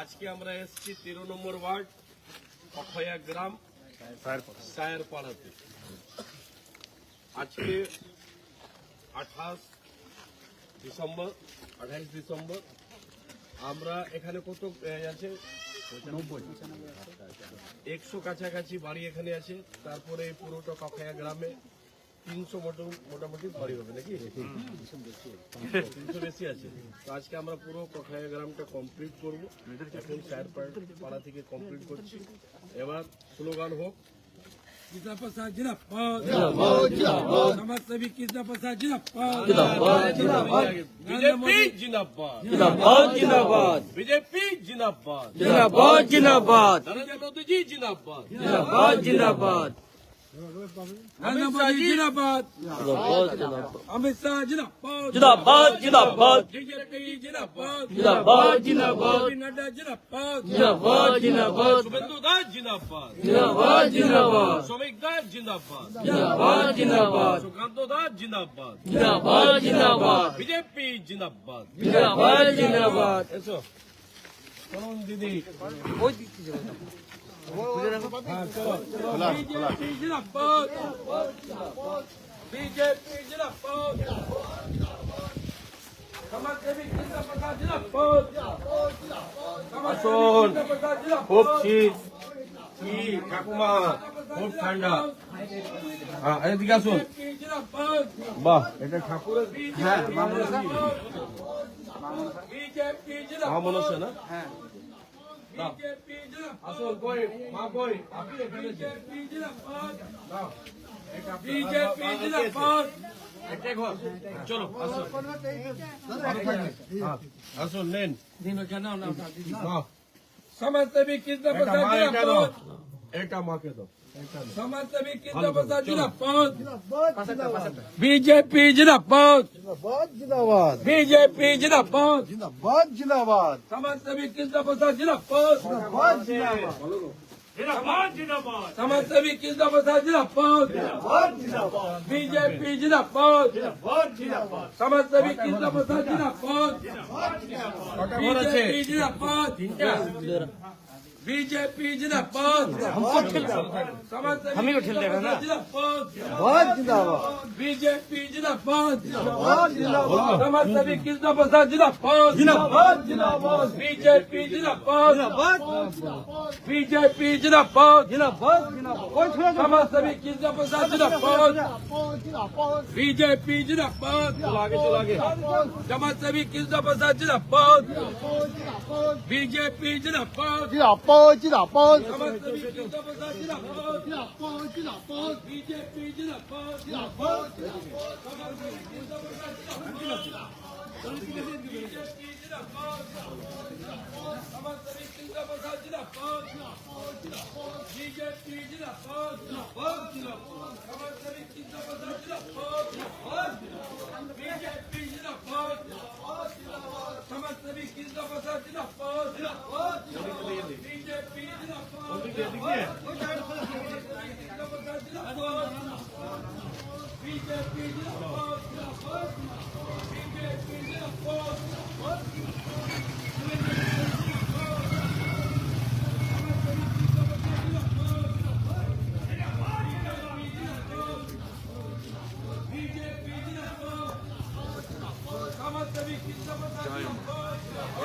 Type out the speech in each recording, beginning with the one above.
আজকে আমরা এসেছি 13 নম্বর ওয়ার্ড অখয়া গ্রাম সায়েরপাড়াতে। আজকে 28 ডিসেম্বর আমরা এখানে কত আছে 100 কাছাকাছি বাড়ি এখানে আছে। তারপরে পুরোটা অখয়া গ্রামে 300 মোটামুটি বাড়ি হবে নাকি 300 বেশি আছে। তো আজকে আমরা পুরো অখয়া গ্রামটা কমপ্লিট করবো। এখন সায়েরপাড়া থেকে কমপ্লিট করছি। এবার স্লোগান হোক जिंदाबाद जिंदाबाद जिंदाबाद समाजसेवी जिंदाबाद जिंदाबाद जिंदाबाद बीजेपी जिंदाबाद जिंदाबाद जिंदाबाद बीजेपी जिंदाबाद जिंदाबाद जिंदाबाद नरेंद्र मोदी जी जिंदाबाद जिंदाबाद जिंदाबाद नरेंद्र मोदी जिंदाबाद अमित शाह जिंदाबाद जिंदाबाद जिंदाबाद बीजेपी जिंदाबाद जिंदाबाद जिंदाबाद नड्डा जिंदाबाद जिंदाबाद जिंदाबाद शुभेंदु दास जिंदाबाद जिंदाबाद जिंदाबाद श्रमिक दास जिंदाबाद जिंदाबाद जिंदाबाद सुकांत दास जिंदाबाद जिंदाबाद जिंदाबाद बीजेपी जिंदाबाद जिंदाबाद जिंदाबाद ऐसो चलो दीदी बीजेपी जिंदाबाद बीजेपी जिंदाबाद समाजसेवी जिंदाबाद जिंदाबाद আসুন খুব শীত কি ঠাকুমা খুব ঠান্ডা। হ্যাঁ এদিকে আসুন। जिंदाबाद বাহ এটা ঠাকুরের হ্যাঁ बीजेपी মা মনসা না बीजेपी जिंदाबाद আসুন কই মা কই আপনি এখানে बीजेपी जिंदाबाद দাও এটা बीजेपी जिंदाबाद একটা ঘর চলো আসুন হ্যাঁ আসুন নেন दिनों का नाम नाम দাও समाजसेवी जिंदाबाद এটা মাকে দাও जिंदाबाद এটা মাকে দাও समाजसेवी जिंदाबाद जिंदाबाद बीजेपी जिंदाबाद बीजेपी जिंदाबाद जिंदाबाद समाजसेवी जिंदाबाद जिंदाबाद समाजसेवी जिंदाबाद जिंदाबाद बीजेपी जिंदाबाद समाजसेवी जिंदाबाद जिंदाबाद কটা ঘর আছে बीजेपी जिंदाबाद बीजेपी जिंदाबाद समाजसेवी जिंदाबाद जिंदाबाद बीजेपी जिंदाबाद समाजसेवी जिंदाबाद जिंदाबाद बीजेपी जिंदाबाद बीजेपी जिंदाबाद समाजसेवी जिंदाबाद जिंदाबाद बीजेपी जिंदाबाद समाजसेवी जिंदाबाद जिंदाबाद बीजेपी जिंदाबाद जिंदाबाद समाजसेवी जिंदाबाद जिंदाबाद बीजेपी जिंदाबाद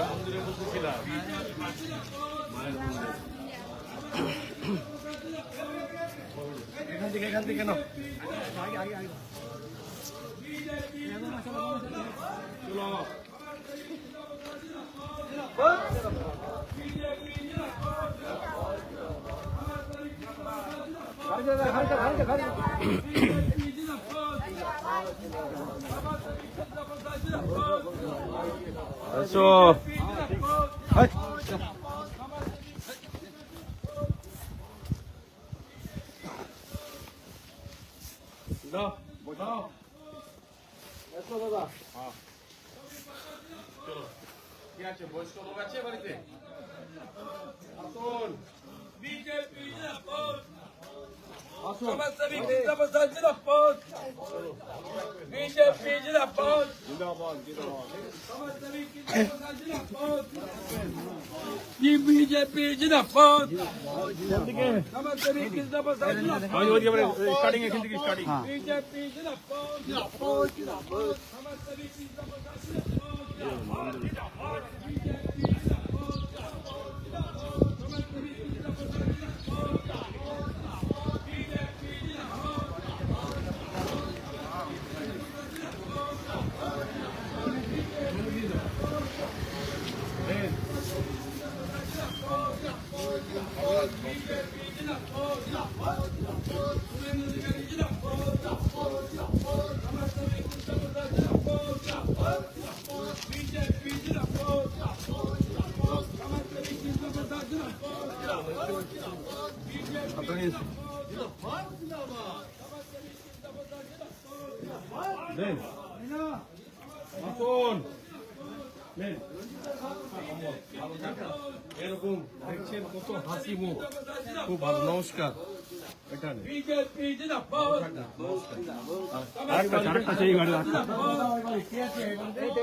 মন্দিরে বসেছিলাম এখান থেকে নাও চলো আসো দাও বসাও এসো দাদা হ্যাঁ চলো কি আছে বয়স্ক লোক আছে বাড়িতে আসুন बीजेपी जिंदाबाद समाजसेवी जिंदाबाद जिंदाबाद बीजेपी जिंदाबाद जिंदाबाद जिंदाबाद समाजसेवी जिंदाबाद जिंदाबाद बीजेपी जिंदाबाद समाजसेवी जिंदाबाद स्टार्टिंग बीजेपी जिंदाबाद समाजसेवी এরকম দেখছেন কত হাসি মুখ, খুব ভালো। নমস্কার। এখানে बीजेपी जिंदाबाद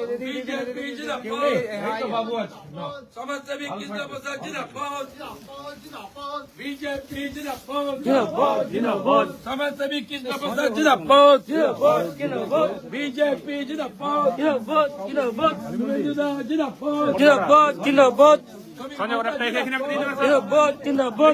बीजेपी जिंदाबाद समाजसेवी जिंदाबाद जिंदाबाद बीजेपी जिंदाबाद जिंदाबाद जिंदाबाद समाजसेवी जिंदाबाद जिंदाबाद जिंदाबाद बीजेपी जिंदाबाद जिंदाबाद जिंदाबाद जिंदाबाद जिंदाबाद जिंदाबाद जिंदाबाद जिंदाबाद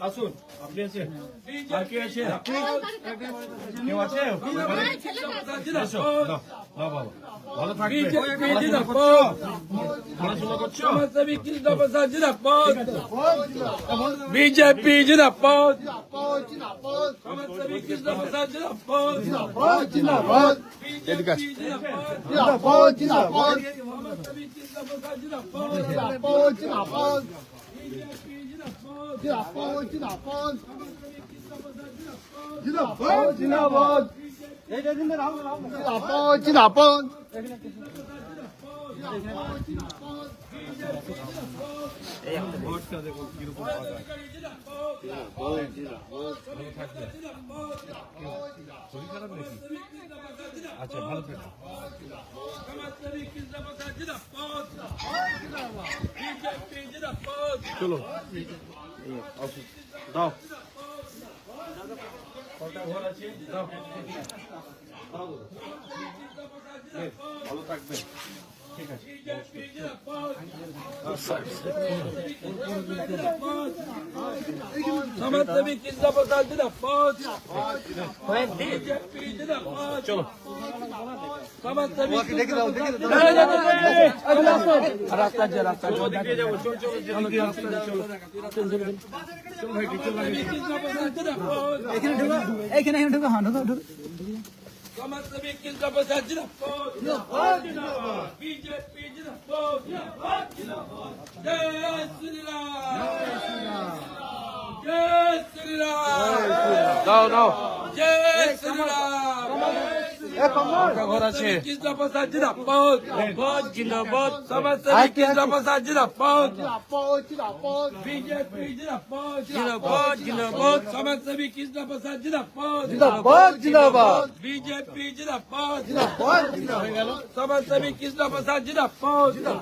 আসুন, আপনি আছেন, আর কে আছে? কেউ আছে? এসো, দাও, দাও বাবা। ভালো থাকবে। बीजेपी जिंदाबाद পড়াশোনা করছো? समाजसेवी जिंदाबाद जिंदाबाद बीजेपी जिंदाबाद समाजसेवी जिंदाबाद जिंदाबाद जिंदाबाद बीजेपी जिंदाबाद जिंदाबाद समाजसेवी जिंदाबाद जिंदाबाद जिंदाबाद जिंदाबाद बीजेपी जिंदाबाद जिंदाबाद जिंदाबाद जिंदाबाद जिंदाबाद जिंदाबाद ভোটটা দেখো কিরকম পাকা। শরীর খারাপ নাকি? আচ্ছা, ভালো থেকো। समाजसेवी जिंदाबाद जिंदाबाद बीजेपी जिंदाबाद চলো, আসুন, দাও। কটা ঘর আছে? দাও। ভালো থাকবে। ঠিক আছে। समाजसेवी जिंदाबाद जिंदाबाद बीजेपी जिंदाबाद চলো। समाजसेवी ওদিকে যাবো, চল চলো, যেদিকে রাস্তা আছে, চলো। চল ভাই, চল ভাই। समाजसेवी जिंदाबाद जिंदाबाद बीजेपी जिंदाबाद जय श्री राम जय श्री राम দাও, দাও। जय श्री राम কটা ঘর আছে? जिंदाबाद जिंदाबाद जिंदाबाद समाजसेवी जिंदाबाद जिंदाबाद जिंदाबाद बीजेपी जिंदाबाद जिंदाबाद जिंदाबाद समाजसेवी जिंदाबाद जिंदाबाद जिंदाबाद जिंदाबाद बीजेपी जिंदाबाद जिंदाबाद समाजसेवी जिंदाबाद जिंदाबाद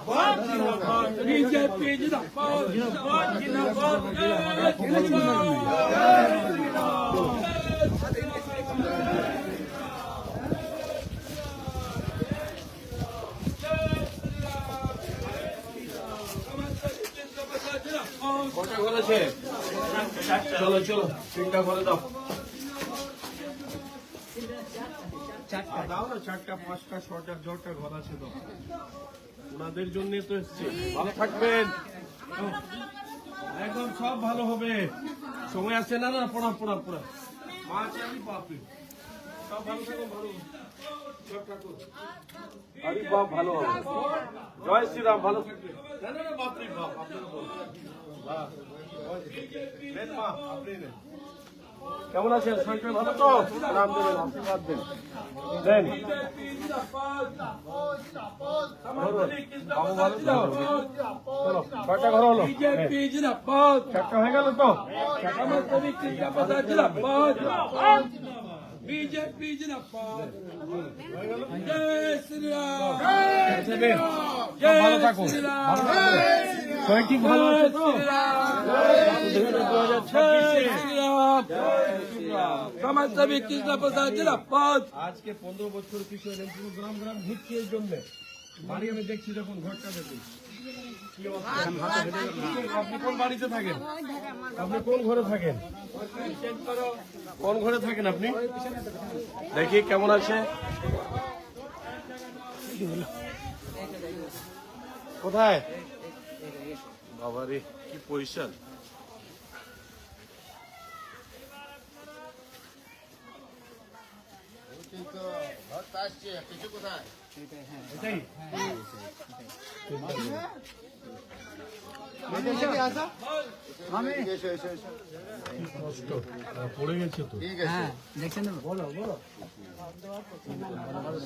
बीजेपी जिंदाबाद जिंदाबाद কটা ঘর আছে? চলো চলো, তিনটা ঘরে দাও। দাও না, 4টা 5টা 6টা যটা ঘর আছে তো ওনাদের জন্য তো এসছে। ভালো থাকবেন, একদম সব ভালো হবে। সময় আছে না না, পড়া পড়া পড়া মা আছে আমি বাপরে সব ভালো থাকুন, ভালো সব ঠাকুর আরে বাপ ভালো হবে। জয় শ্রীরাম, ভালো থাকবে। না না না, বাপরে বাপ, আপনারা বলুন। নেন মা, আপনি নেন। কেমন আছেন? শরীর ভালো তো? নাম দেবেন, আশীর্বাদ দেন। দেন বাবু, ভালো তো? চলো, 6টা ঘর হলো। बीजेपी जिंदाबाद 4টা হয়ে গেল তো? समाजसेवी कृष्णा प्रसाद जिंदाबाद बीजेपी जिंदाबाद जय श्री राम দেবেন। সব ভালো থাকুন, ভালো থাকবেন। শরীর ঠিক ভালো আছে তো? समाजसेवी कृष्णा प्रसाद जिंदाबाद আজকে 15 বছর কিশোর পুরো গ্রাম গ্রাম ঘুরছি এর জন্য। বাড়ি আমি দেখছি যখন ঘরটা দেখি কি অবস্থা। আপনি কোন বাড়িতে থাকেন? আপনি কোন ঘরে থাকেন? কোন ঘরে থাকেন আপনি? দেখি কেমন আছে। কোথায়? বাবারে কি পজিশন। এটাই কষ্ট, পড়ে গেছে তো।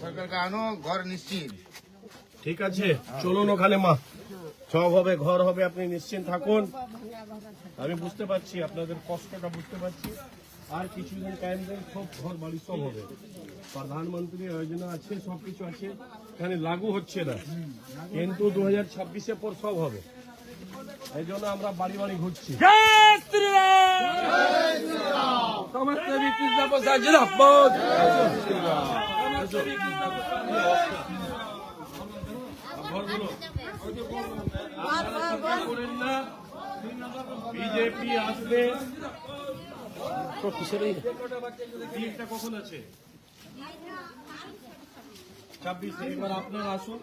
সরকারকে আনো, ঘর নিশ্চিত। ঠিক আছে, চলুন ওখানে মা, সব হবে, ঘর হবে, আপনি নিশ্চিন্ত থাকুন। আমি বুঝতে পারছি আপনাদের কষ্টটা, বুঝতে পারছি। আর কিছুদিন টাইম দেন, সব ঘর বাড়ি সব হবে। প্রধানমন্ত্রী যোজনা আছে, সবকিছু আছে, এখানে লাগু হচ্ছে না, কিন্তু 2026-এর পর সব হবে। এই জন্য আমরা বাড়ি বাড়ি ঘুরছি। जय श्री राम समाजसेवी कृष्णा प्रसाद जिंदाबाद समाजसेवी कृष्णा प्रसाद বিজেপি আসবে। বিয়েটা কখন আছে? 26 এবার আপনার আসুন।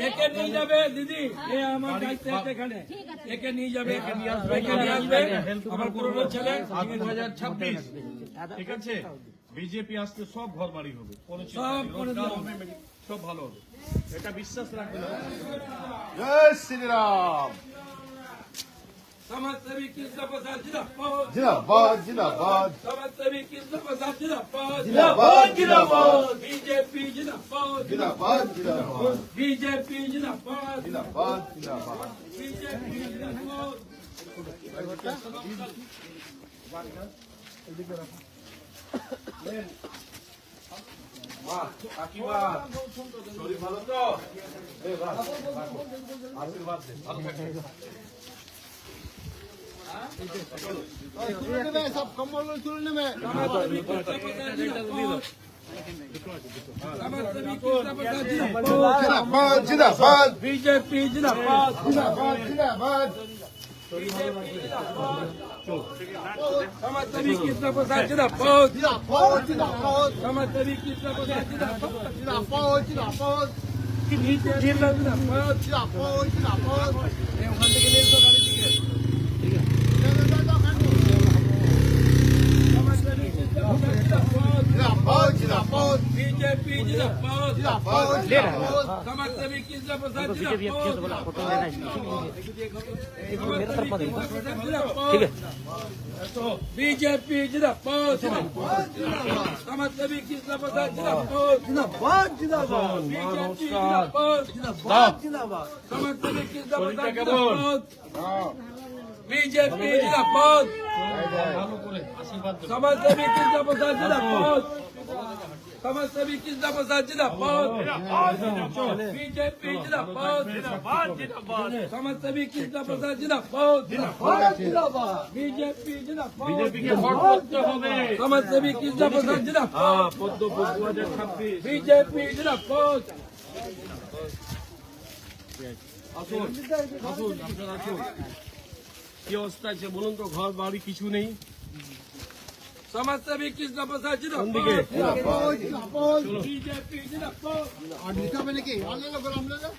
একে নিয়ে যাবে দিদি, এ আমার দায়িত্ব আছে এখানে, একে নিয়ে যাবে, একে নিয়ে আসবে, আমার পুরনো ছেলে। 2026, ঠিক আছে? বিজেপি আসতে সব ঘর বাড়ি হবে, কোনো চিন্তা নেই, রোজগার হবে, সব ভালো হবে, এটা বিশ্বাস রাখবেন। জয় শ্রীরাম। समाजसेवी कृष्णा प्रसाद जिंदाबाद जिंदाबाद जिंदाबाद समाजसेवी कृष्णा प्रसाद जिंदाबाद जिंदाबाद जिंदाबाद बीजेपी जिंदाबाद जिंदाबाद जिंदाबाद बीजेपी जिंदाबाद जिंदाबाद जिंदाबाद बीजेपी जिंदाबाद মা, কাকিমা, শরীর ভালো তো? আশীর্বাদ দেন, ভালো থাকবেন। सब कम्बल चुनने में समाजसेवी कृष्णा प्रसाद जिंदाबाद जिंदाबाद बीजेपी जिंदाबाद जिंदाबाद जिंदाबाद समाजसेवी कृष्णा प्रसाद जिंदाबाद जिंदाबाद जिंदाबाद समाजसेवी कृष्णा प्रसाद जिंदाबाद जिंदाबाद जिंदाबाद जिंदाबाद जिंदाबाद जिंदाबाद जिंदाबाद ওখান থেকে নিয়ে এসো গাড়ি থেকে जिंदाबाद जिंदाबाद बीजेपी जिंदाबाद जिंदाबाद जिंदाबाद समाजसेवी कृष्णा प्रसाद जिंदाबाद बीजेपी जिंदाबाद समाजसेवी कृष्णा प्रसाद जिंदाबाद जिंदाबाद जिंदाबाद बीजेपी जिंदाबाद जिंदाबाद समाजसेवी कृष्णा प्रसाद শরীরটা কেমন? जिंदाबाद बीजेपी जिंदाबाद ভালো করে আশীর্বাদ দেন। समाजसेवी कृष्णा प्रसाद जिंदाबाद समाजसेवी कृष्णा प्रसाद जिंदाबाद बीजेपी जिंदाबाद समाजसेवी कृष्णा प्रसाद जिंदाबाद जिंदाबाद बीजेपी जिंदाबाद বিজেপিকে ভোট করতে হবে। समाजसेवी कृष्णा प्रसाद जिंदाबाद হ্যাঁ, পদ্ম 2026। बीजेपी जिंदाबाद আসুন আসুন, আপনারা আসুন। কি অবস্থা আছে বলুন তো? ঘর বাড়ি কিছু নেই, समाजसेवी कृष्ण प्रसाद কোন দিকে? जिंदाबाद জিন্দাবাদ बीजेपी जिंदाबाद আর দিতে হবে নাকি আনলে না আমরা না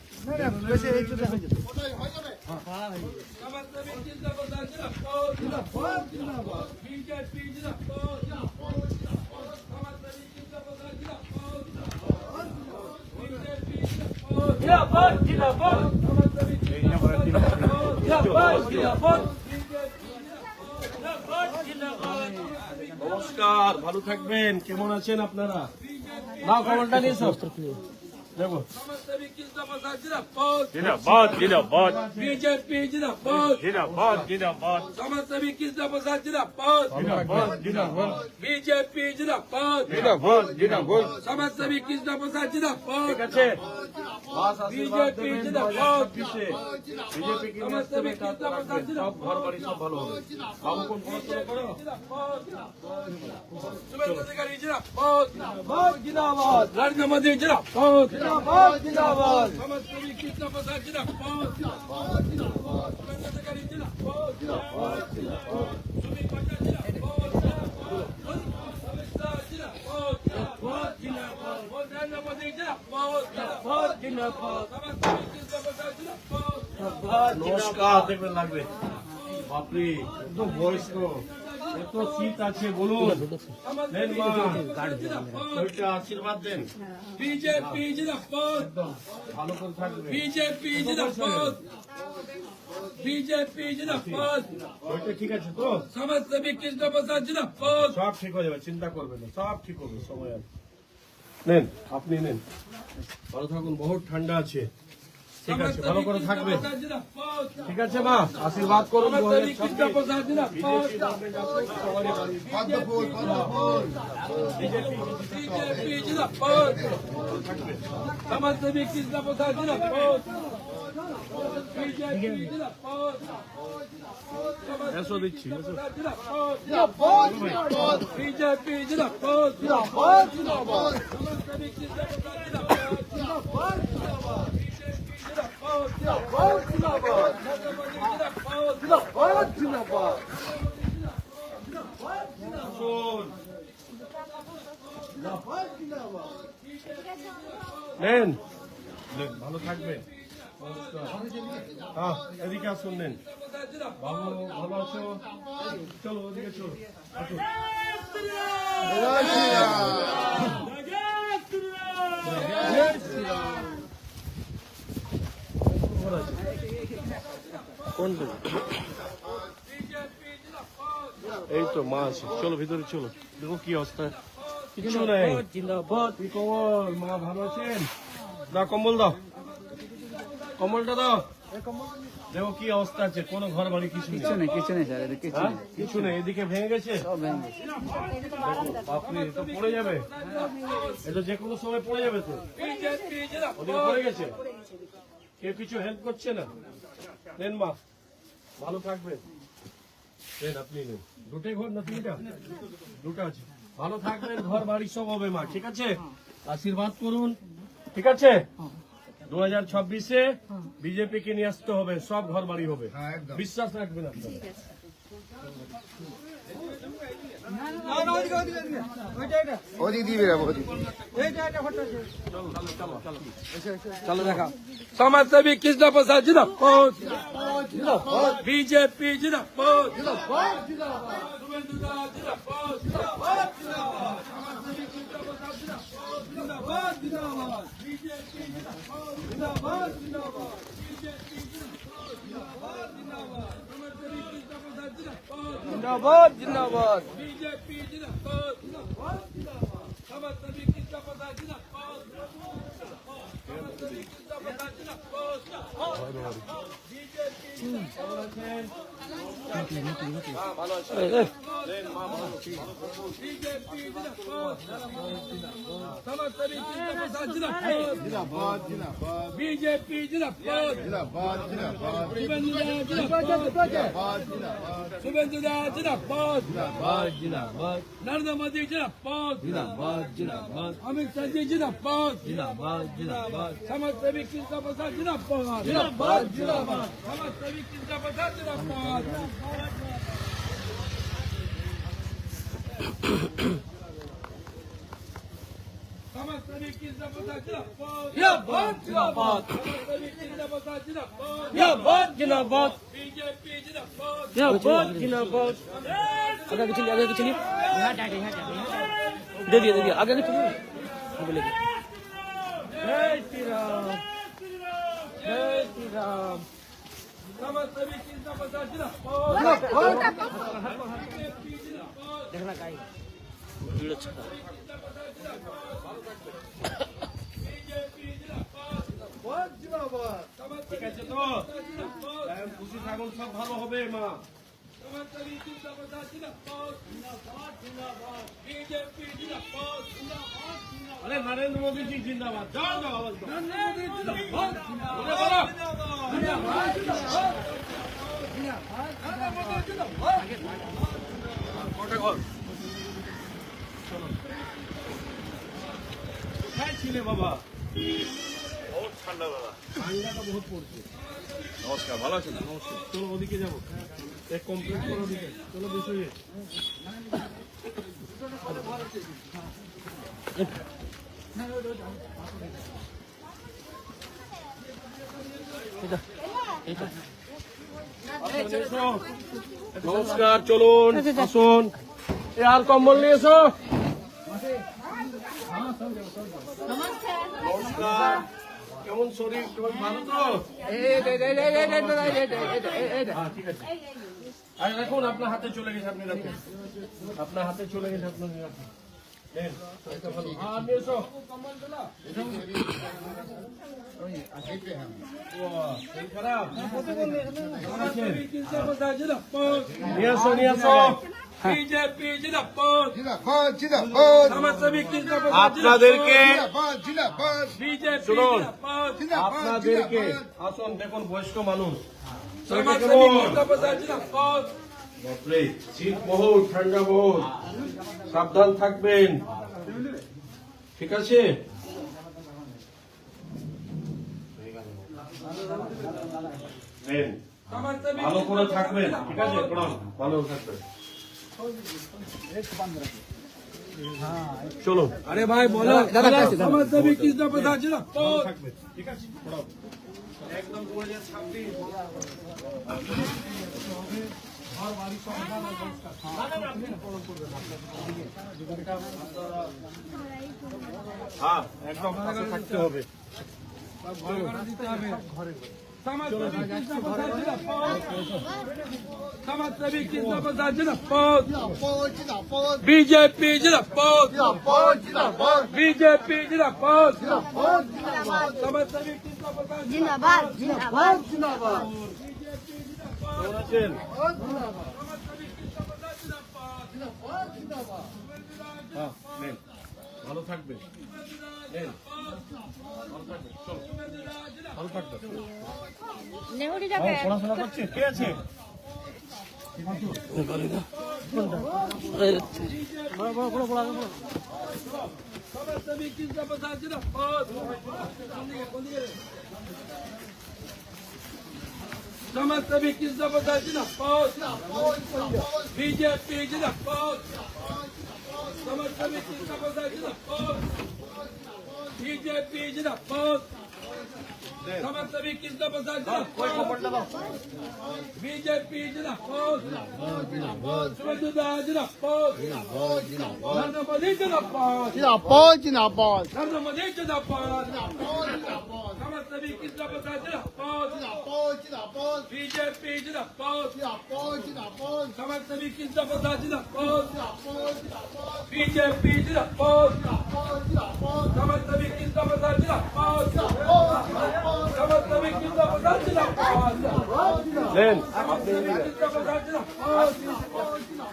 ওটাই হয়ে যাবে समाजसेवी कृष्ण प्रसाद जिंदाबाद জিন্দাবাদ জিন্দাবাদ बीजेपी जिंदाबाद समाजसेवी कृष्ण प्रसाद जिंदाबाद बीजेपी जिंदाबाद जिंदाबाद समाजसेवी कृष्ण प्रसाद जिंदाबाद जिंदाबाद নমস্কার, ভালো থাকবেন। কেমন আছেন আপনারা? নাও খবরটা নিয়ে এসো। দেখো समाजसेवी कृष्ण प्रसाद जिंदाबाद जिंदाबाद जिंदाबाद बीजेपी जिंदाबाद जिंदाबाद जिंदाबाद समाजसेवी कृष्ण प्रसाद जिंदाबाद जिंदाबाद जिंदाबाद बीजेपी जिंदाबाद जिंदाबाद जिंदाबाद समाजसेवी कृष्ण प्रसाद जिंदाबाद ঠিক আছে, বাস আশীর্বাদ बीजेपी দেবেন, जिंदाबाद বিজেপি কে নিয়ে আসতে হবে, তার রাখবেন। সব ঘর বাড়ি সব ভালো হবে। বাবু কোন পড়াশোনা করো? शुभेंद्र अधिकारी जिंदाबाद জিন্দাবাদ नरेंद्र मोदी जिंदाबाद জিন্দাবাদ জিন্দাবাদ समाजसेवी कृष्ण प्रसाद जिंदाबाद शुभेंद्र अधिकारी जिंदाबाद सुमित पांडे जिंदाबाद अमित शाह जिंदाबाद नरेंद्र मोदी जिंदाबाद समाजसेवी कृष्ण प्रसाद जिंदाबाद নমস্কার, দেখবেন লাগবে। বাপরে, একদম বয়স্ক, এত শীত আছে, বলুন। নেন মা, ওইটা আশীর্বাদ দেন। बीजेपी जिंदाबाद ভালো করে থাকবে। बीजेपी जिंदाबाद बीजेपी जिंदाबाद ওইটা ঠিক আছে তো? समाजसेवी कृष्ण प्रसाद जिंदाबाद সব ঠিক হয়ে যাবে, চিন্তা করবেন না, সব ঠিক হবে। সময় আছে, নেন, আপনি নেন। ভালো থাকুন, বহুত ঠান্ডা আছে। ঠিক আছে, ভালো করে থাকবে। जिंदाबाद ঠিক আছে মা, আশীর্বাদ করুন। समाजसेवी कृष्ण प्रसाद जिंदाबाद পদ্মফুল পদ্মফুল बीजेपी जिंदाबाद समाजसेवी कृष्ण प्रसाद जिंदाबाद बीजेपी जिंदाबाद এসো দিচ্ছি, এসো। जिंदाबाद জিন্দাবাদ জিন্দাবাদ बीजेपी जिंदाबाद জিন্দাবাদ জিন্দাবাদ समाजसेवी कृष्ण प्रसाद जिंदाबाद জিন্দাবাদ জিন্দাবাদ जिंदाबाद জিন্দাবাদ नरेंद्र मोदी जिंदाबाद জিন্দাবাদ জিন্দাবাদ আসুন, জিন্দাবাদ জিন্দাবাদ নেন, নেন, ভালো থাকবে। নমস্কার। হ্যাঁ, এদিকে আসুন, নেন। বাবু ভালো আছো? চলো ওদিকে চলো, আসুন। এই তো মা আছে, চলো ভিতরে চলো। দেখো কি অবস্থা, কিছু নেই। জিন্দাবাদ। কি খবর মা, ভালো আছেন? দাও কম্বল, দাও কম্বলটা, দাও। দেখো কি অবস্থা আছে, কোনো ঘর বাড়ি কিছু নেই। কিছু নেই স্যার, এদিকে হ্যাঁ? কিছু নেই, এদিকে ভেঙে গেছে। আপনি তো পড়ে যাবে, এটা যে কোনো সময় পড়ে যাবে তো। बीजेपी ওদিকে जिंदाबाद পড়ে গেছে, কেউ কিছু হেল্প করছে না। নেন মা, ভালো থাকবেন। নেন, আপনি নেন। দুটোই ঘর না তিনটা? দুটো আছে। ভালো থাকবেন, ঘর বাড়ি সব হবে মা, ঠিক আছে? আশীর্বাদ করুন, ঠিক আছে? 2026-এ বিজেপি কে নিয়ে আসতে হবে, সব ঘর বাড়ি হবে। বিশ্বাস রাখবেন আপনারা। ওদিক দিয়ে বেরাবো, ওদিক চলো দেখা। समाजसेवी कृष्ण प्रसाद जिंदाबाद बीजेपी जिंदाबाद জিন্দাবাদ জিন্দাবাদ शुभेंद्र जिंदाबाद समाजसेवी कृष्ण प्रसाद जिंदाबाद জিন্দাবাদ बीजेपी জিন্দাবাদ জিন্দাবাদ बीजेपी समाजसेवी कृष्ण प्रसाद जिंदाबाद জিন্দাবাদ জিন্দাবাদ बीजेपी जिंदाबाद समाजसेवी कृष्ण प्रसाद जिंदाबाद समाजसेवी कृष्ण प्रसाद জিন্দাবাদ জিন্দাবাদ बीजेपी जिंदाबाद জিন্দাবাদ জিন্দাবাদ शुभेंद्र जिंदाबाद জিন্দাবাদ नरेंद्र मोदी जिंदाबाद জিন্দাবাদ अमित शाह जी जिंदाबाद समाजसेवी कृष्ण प्रसाद जिंदाबाद समाजसेवी कृष्ण प्रसाद जिंदाबाद সমাজসেবী জিন্দাবাদ জিন্দাবাদ জিন্দাবাদ জিন্দাবাদ সমাজসেবী জিন্দাবাদ জিন্দাবাদ জিন্দাবাদ জিন্দাবাদ বিজেপি জিন্দাবাদ জিন্দাবাদ জিন্দাবাদ আগে কিছু আগে কিছু दे दिया आगे के चलिए बोले जय श्री राम जय श्री राम সমাজসেবী জিন্দাবাদ জিন্দাবাদ देखना काई भीड़ अच्छा था ঠিক আছে তো খুশি থাকুন, সব ভালো হবে মা। সমাজসেবী জিন্দাবাদ জিন্দাবাদ বিজেপি জিন্দাবাদ আরে নরেন্দ্র মোদী জি জিন্দাবাদ, যাও যাও আওয়াজ দাও। কটা ঘর কোথায় ছিলে বাবা? बहुत ठंडा दादा ঠান্ডাটা বহুত পড়ছে। नमस्कार ভালো আছেন চলো ওদিকে যাবো, এক কমপ্লিট করো ওদিকে, চলো বেশি হয়ে নমস্কার, চলুন আসুন। এ আর কম্বল নিয়ে এসো। নমস্কার, কেমন শরীর, কেমন ভালো তো? হ্যাঁ, ঠিক আছে। আর রাখুন, আপনার হাতে চলে গেছে, আপনি রাখুন। আপনার হাতে চলে গেছে, আপনি রাখুন। নেন, এটা ভালো। হ্যাঁ, নিয়ে এসো। বাহ, শরীর খারাপ? কেমন আছেন? জিন্দাবাদ জিন্দাবাদ নিয়ে এসো, নিয়ে এসো। বিজেপি জিন্দাবাদ জিন্দাবাদ জিন্দাবাদ সমাজসেবী জিন্দাবাদ আপনাদেরকে জিন্দাবাদ জিন্দাবাদ বিজেপি শুনুন। জিন্দাবাদ আপনাদেরকে আসুন, দেখুন বয়স্ক মানুষ। সমাজসেবী জিন্দাবাদ জিন্দাবাদ বাপরে, শীত বহুত, ঠান্ডা বহুত, সাবধান থাকবেন, ঠিক আছে? নেন, সমাজসেবী ভালো করে থাকবেন, ঠিক আছে? প্রণাম, ভালো থাকবেন। চলো, আরে ভাই বলো সমাজসেবী জিন্দাবাদ জিন্দাবাদ থাকবেন, ঠিক আছে? প্রণাম। একদম 2026 হ্যাঁ, একদম পাশে থাকতে হবে। সমাজসেবী জিন্দাবাদ জিন্দাবাদ সমাজসেবী জিন্দাবাদ জিন্দাবাদ জিন্দাবাদ জিন্দাবাদ বিজেপি জিন্দাবাদ জিন্দাবাদ জিন্দাবাদ বিজেপি জিন্দাবাদ জিন্দাবাদ জিন্দাবাদ সমাজসেবী জিন্দাবাদ জিন্দাবাদ জিন্দাবাদ জিন্দাবাদ কেমন আছেন? হ্যাঁ, নেন, ভালো থাকবেন, নেন, ভালো থাকবেন, চলো, ভালো থাকবেন। নেহুরি যাবে পড়াশোনা করছে, কে আছে? সমাজসেবী জিন্দাবাদ জিন্দাবাদ সমাজসেবী জিন্দাবাদ জিন্দাবাদ বিজেপি জিন্দাবাদ সমাজসেবী জিন্দাবাদ জিন্দাবাদ বিজেপি জিন্দাবাদ সমাজসেবী জিন্দাবাদ জিন্দাবাদ বিজেপি জিন্দাবাদ শুভেচ্ছা জিন্দাবাদ নরেন্দ্র মোদী জিন্দাবাদ জিন্দাবাদ জিন্দাবাদ নরেন্দ্র মোদী জিন্দাবাদ সমাজসেবী জিন্দাবাদ জিন্দাবাদ জিন্দাবাদ জিন্দাবাদ বিজেপি জিন্দাবাদ জিন্দাবাদ জিন্দাবাদ সমাজসেবী জিন্দাবাদ জিন্দাবাদ জিন্দাবাদ জিন্দাবাদ বিজেপি জিন্দাবাদ জিন্দাবাদ সমাজসেবী জিন্দাবাদ জিন্দাবাদ সমাজসেবী জিন্দাবাদ জিন্দাবাদ নেন, আপনি জিন্দাবাদ জিন্দাবাদ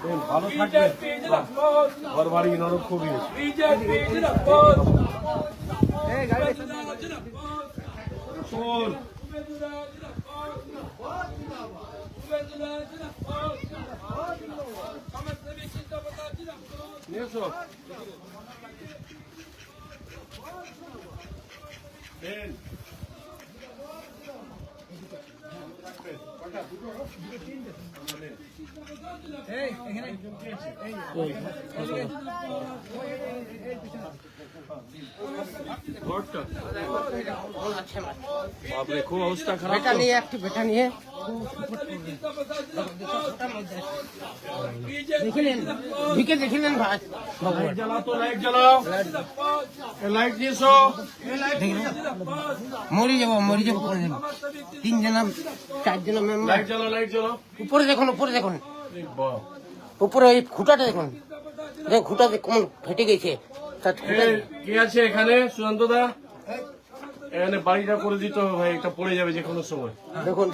নেন, ভালো থাকবেন। বিজেপি জিন্দাবাদ ঘর বাড়ি নরক খুবই। বিজেপি জিন্দাবাদ জিন্দাবাদ শোন, নিয়ে এসো। নেন। থাকবেন, কটা? ঘরটা বাপরে খুব অবস্থা খারাপ বেটা তো। নিয়ে একটু বেটা নিয়ে দেখিলেন ঢুকে দেখিলেন ভাই লাইট জ্বালাও তো, লাইট জ্বালাও, লাইট দিয়েছো। মরি যাবো করে দেবো 3 জন 4 জন মেম্বার লাইট জ্বালাও, লাইট জ্বালাও। উপরে দেখুন এই বাহ। উপরে ওই খুঁটাটা দেখুন খুঁটা কেমন ফেটে গেছে তার খুঁটা কে আছে এখানে? সুশান্ত দা, এখানে বাড়িটা করে দিতে হবে ভাই, এটা পড়ে যাবে যে কোনো সময়। দেখুন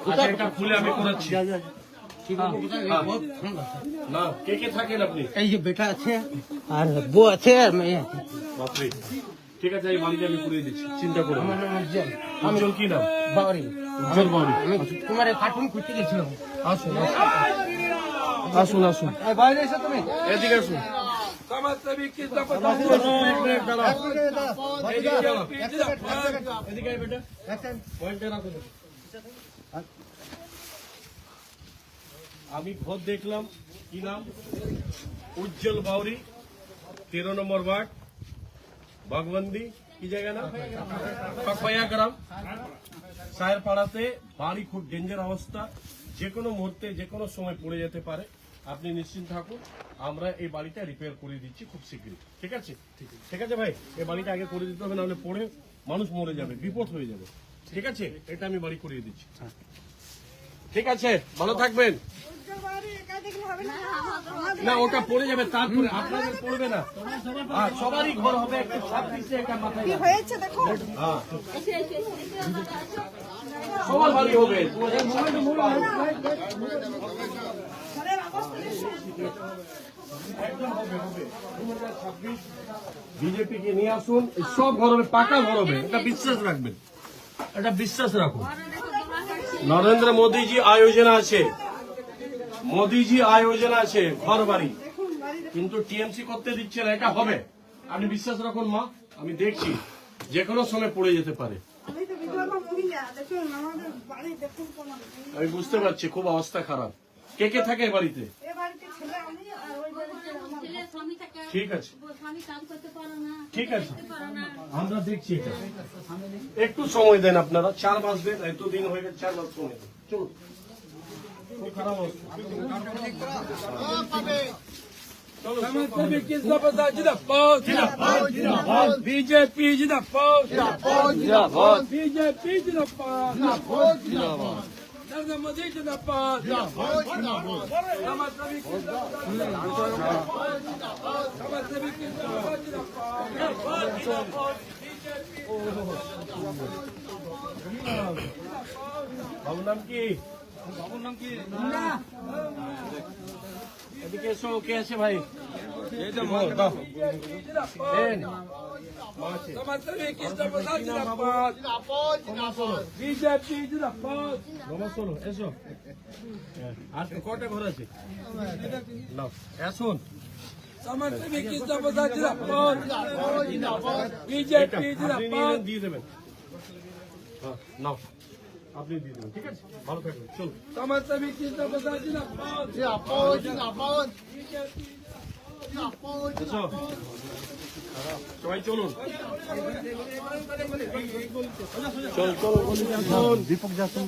আচ্ছা, এটা খুলে আমি করাচ্ছি। না, কে কে থাকেন আপনি? এই যে বেটা আছে আর বউ আছে আর মেয়ে আছে বাপরে, ঠিক আছে, এই বাড়িটা আমি করে দিচ্ছি, চিন্তা করো না। আমার নাম উজ্জ্বল উজ্জ্বল কি নাম? বাউরি উজ্জ্বল বাউরি। আমি তোমার কার্টুন করতে গেছিলাম আসুন, আসুন, আসুন, বাইরে এসে তুমি এদিকে আসুন। সমাজসেবী কি জিন্দাবাদ এক মিনিট দাঁড়াও। এদিকে দাঁড়াও। এদিকে আয় বেটা। পয়েন্টে রাখো দেখো। আমি ভোট দেখলাম, কি নাম? উজ্জ্বল বাউরি, 13 নম্বর ওয়ার্ড, বাগবন্দি, কি জায়গা না? পাপায়া গ্রাম, সায়ের পাড়াতে। বাড়ি খুব ডেঞ্জার অবস্থা, যে কোনো মুহূর্তে যে কোনো সময় পড়ে যেতে পারে। আপনি নিশ্চিন্ত থাকুন, আমরা এই বাড়িটা রিপেয়ার করে দিচ্ছি খুব শীঘ্রই। ঠিক আছে, ঠিক আছে ভাই, এই বাড়িটা আগে করে দিতে হবে, নাহলে পড়ে মানুষ মরে যাবে, বিপদ হয়ে যাবে। ঠিক আছে, এটা আমি বাড়ি করিয়ে দিচ্ছি। ঠিক আছে, ভালো থাকবেন। না, ওটা পড়ে যাবে, তারপরে আপনাদের পড়বে না। আর সবারই ঘর হবে, একটু ছাদ দিচ্ছে, একটা মাথায় রাখবে। হয়েছে দেখো হ্যাঁ, সবার বাড়ি হবে। একদম হবে, হবে। 2026 বিজেপি কে নিয়ে আসুন, এই সব ঘর হবে, পাকা ঘর হবে, এটা বিশ্বাস রাখবেন, এটা বিশ্বাস রাখুন। নরেন্দ্র মোদীজি আয়োজন আছে, মোদীজি আয়োজন আছে ঘর বাড়ি, কিন্তু টিএমসি করতে দিচ্ছে না, এটা হবে। আপনি বিশ্বাস রাখুন মা, আমি দেখছি যে কোনো সময় পড়ে যেতে পারে। আমি তো বিধবা মহিলা দেখুন আমাদের বাড়ি দেখুন কেমন আমি বুঝতে পারছি, খুব অবস্থা খারাপ। কে কে থাকে এ বাড়িতে? এ বাড়িতে ছেলে আমি আর ওই বাড়িতে আমার ছেলে স্বামী থাকে ঠিক আছে, স্বামী কাজ করতে পারে না ঠিক আছে, পারে না আমরা দেখছি এটা। একটু সময় দেন আপনারা, 4 মাস দেন, এতদিন হয়ে গেছে, 4 মাস সময় দেন। চলুন, খুব খারাপ অবস্থা। সমাজসেবী কি জিন্দাবাদ বিজেপি জিন্দাবাদ বিজেপি জিন্দাবাদ নরেন্দ্র মোদী জিন্দাবাদ সমাজসেবী কি সমাজসেবী কি বাবুর নাম কি? বাবুর নাম কি? এদিকে এসো, কে আছে ভাই? দাও। দেন। মাছে। সমাজসেবী কি জিন্দাবাদ বিজেপি জিন্দাবাদ নমস্কার, এসো। আর কটা ঘর আছে? নাও, আসুন। সমাজসেবী কি জিন্দাবাদ বিজেপি আপনি জিন্দাবাদ দিয়ে দেবেন। হ্যাঁ, নাও, আপনি দিয়ে দেবেন, ঠিক আছে, ভালো থাকবেন, চলুন। সমাজসেবী কি জিন্দাবাদ এসো, সবাই চলুন। চল, চলুন, দীপক যাচ্ছেন।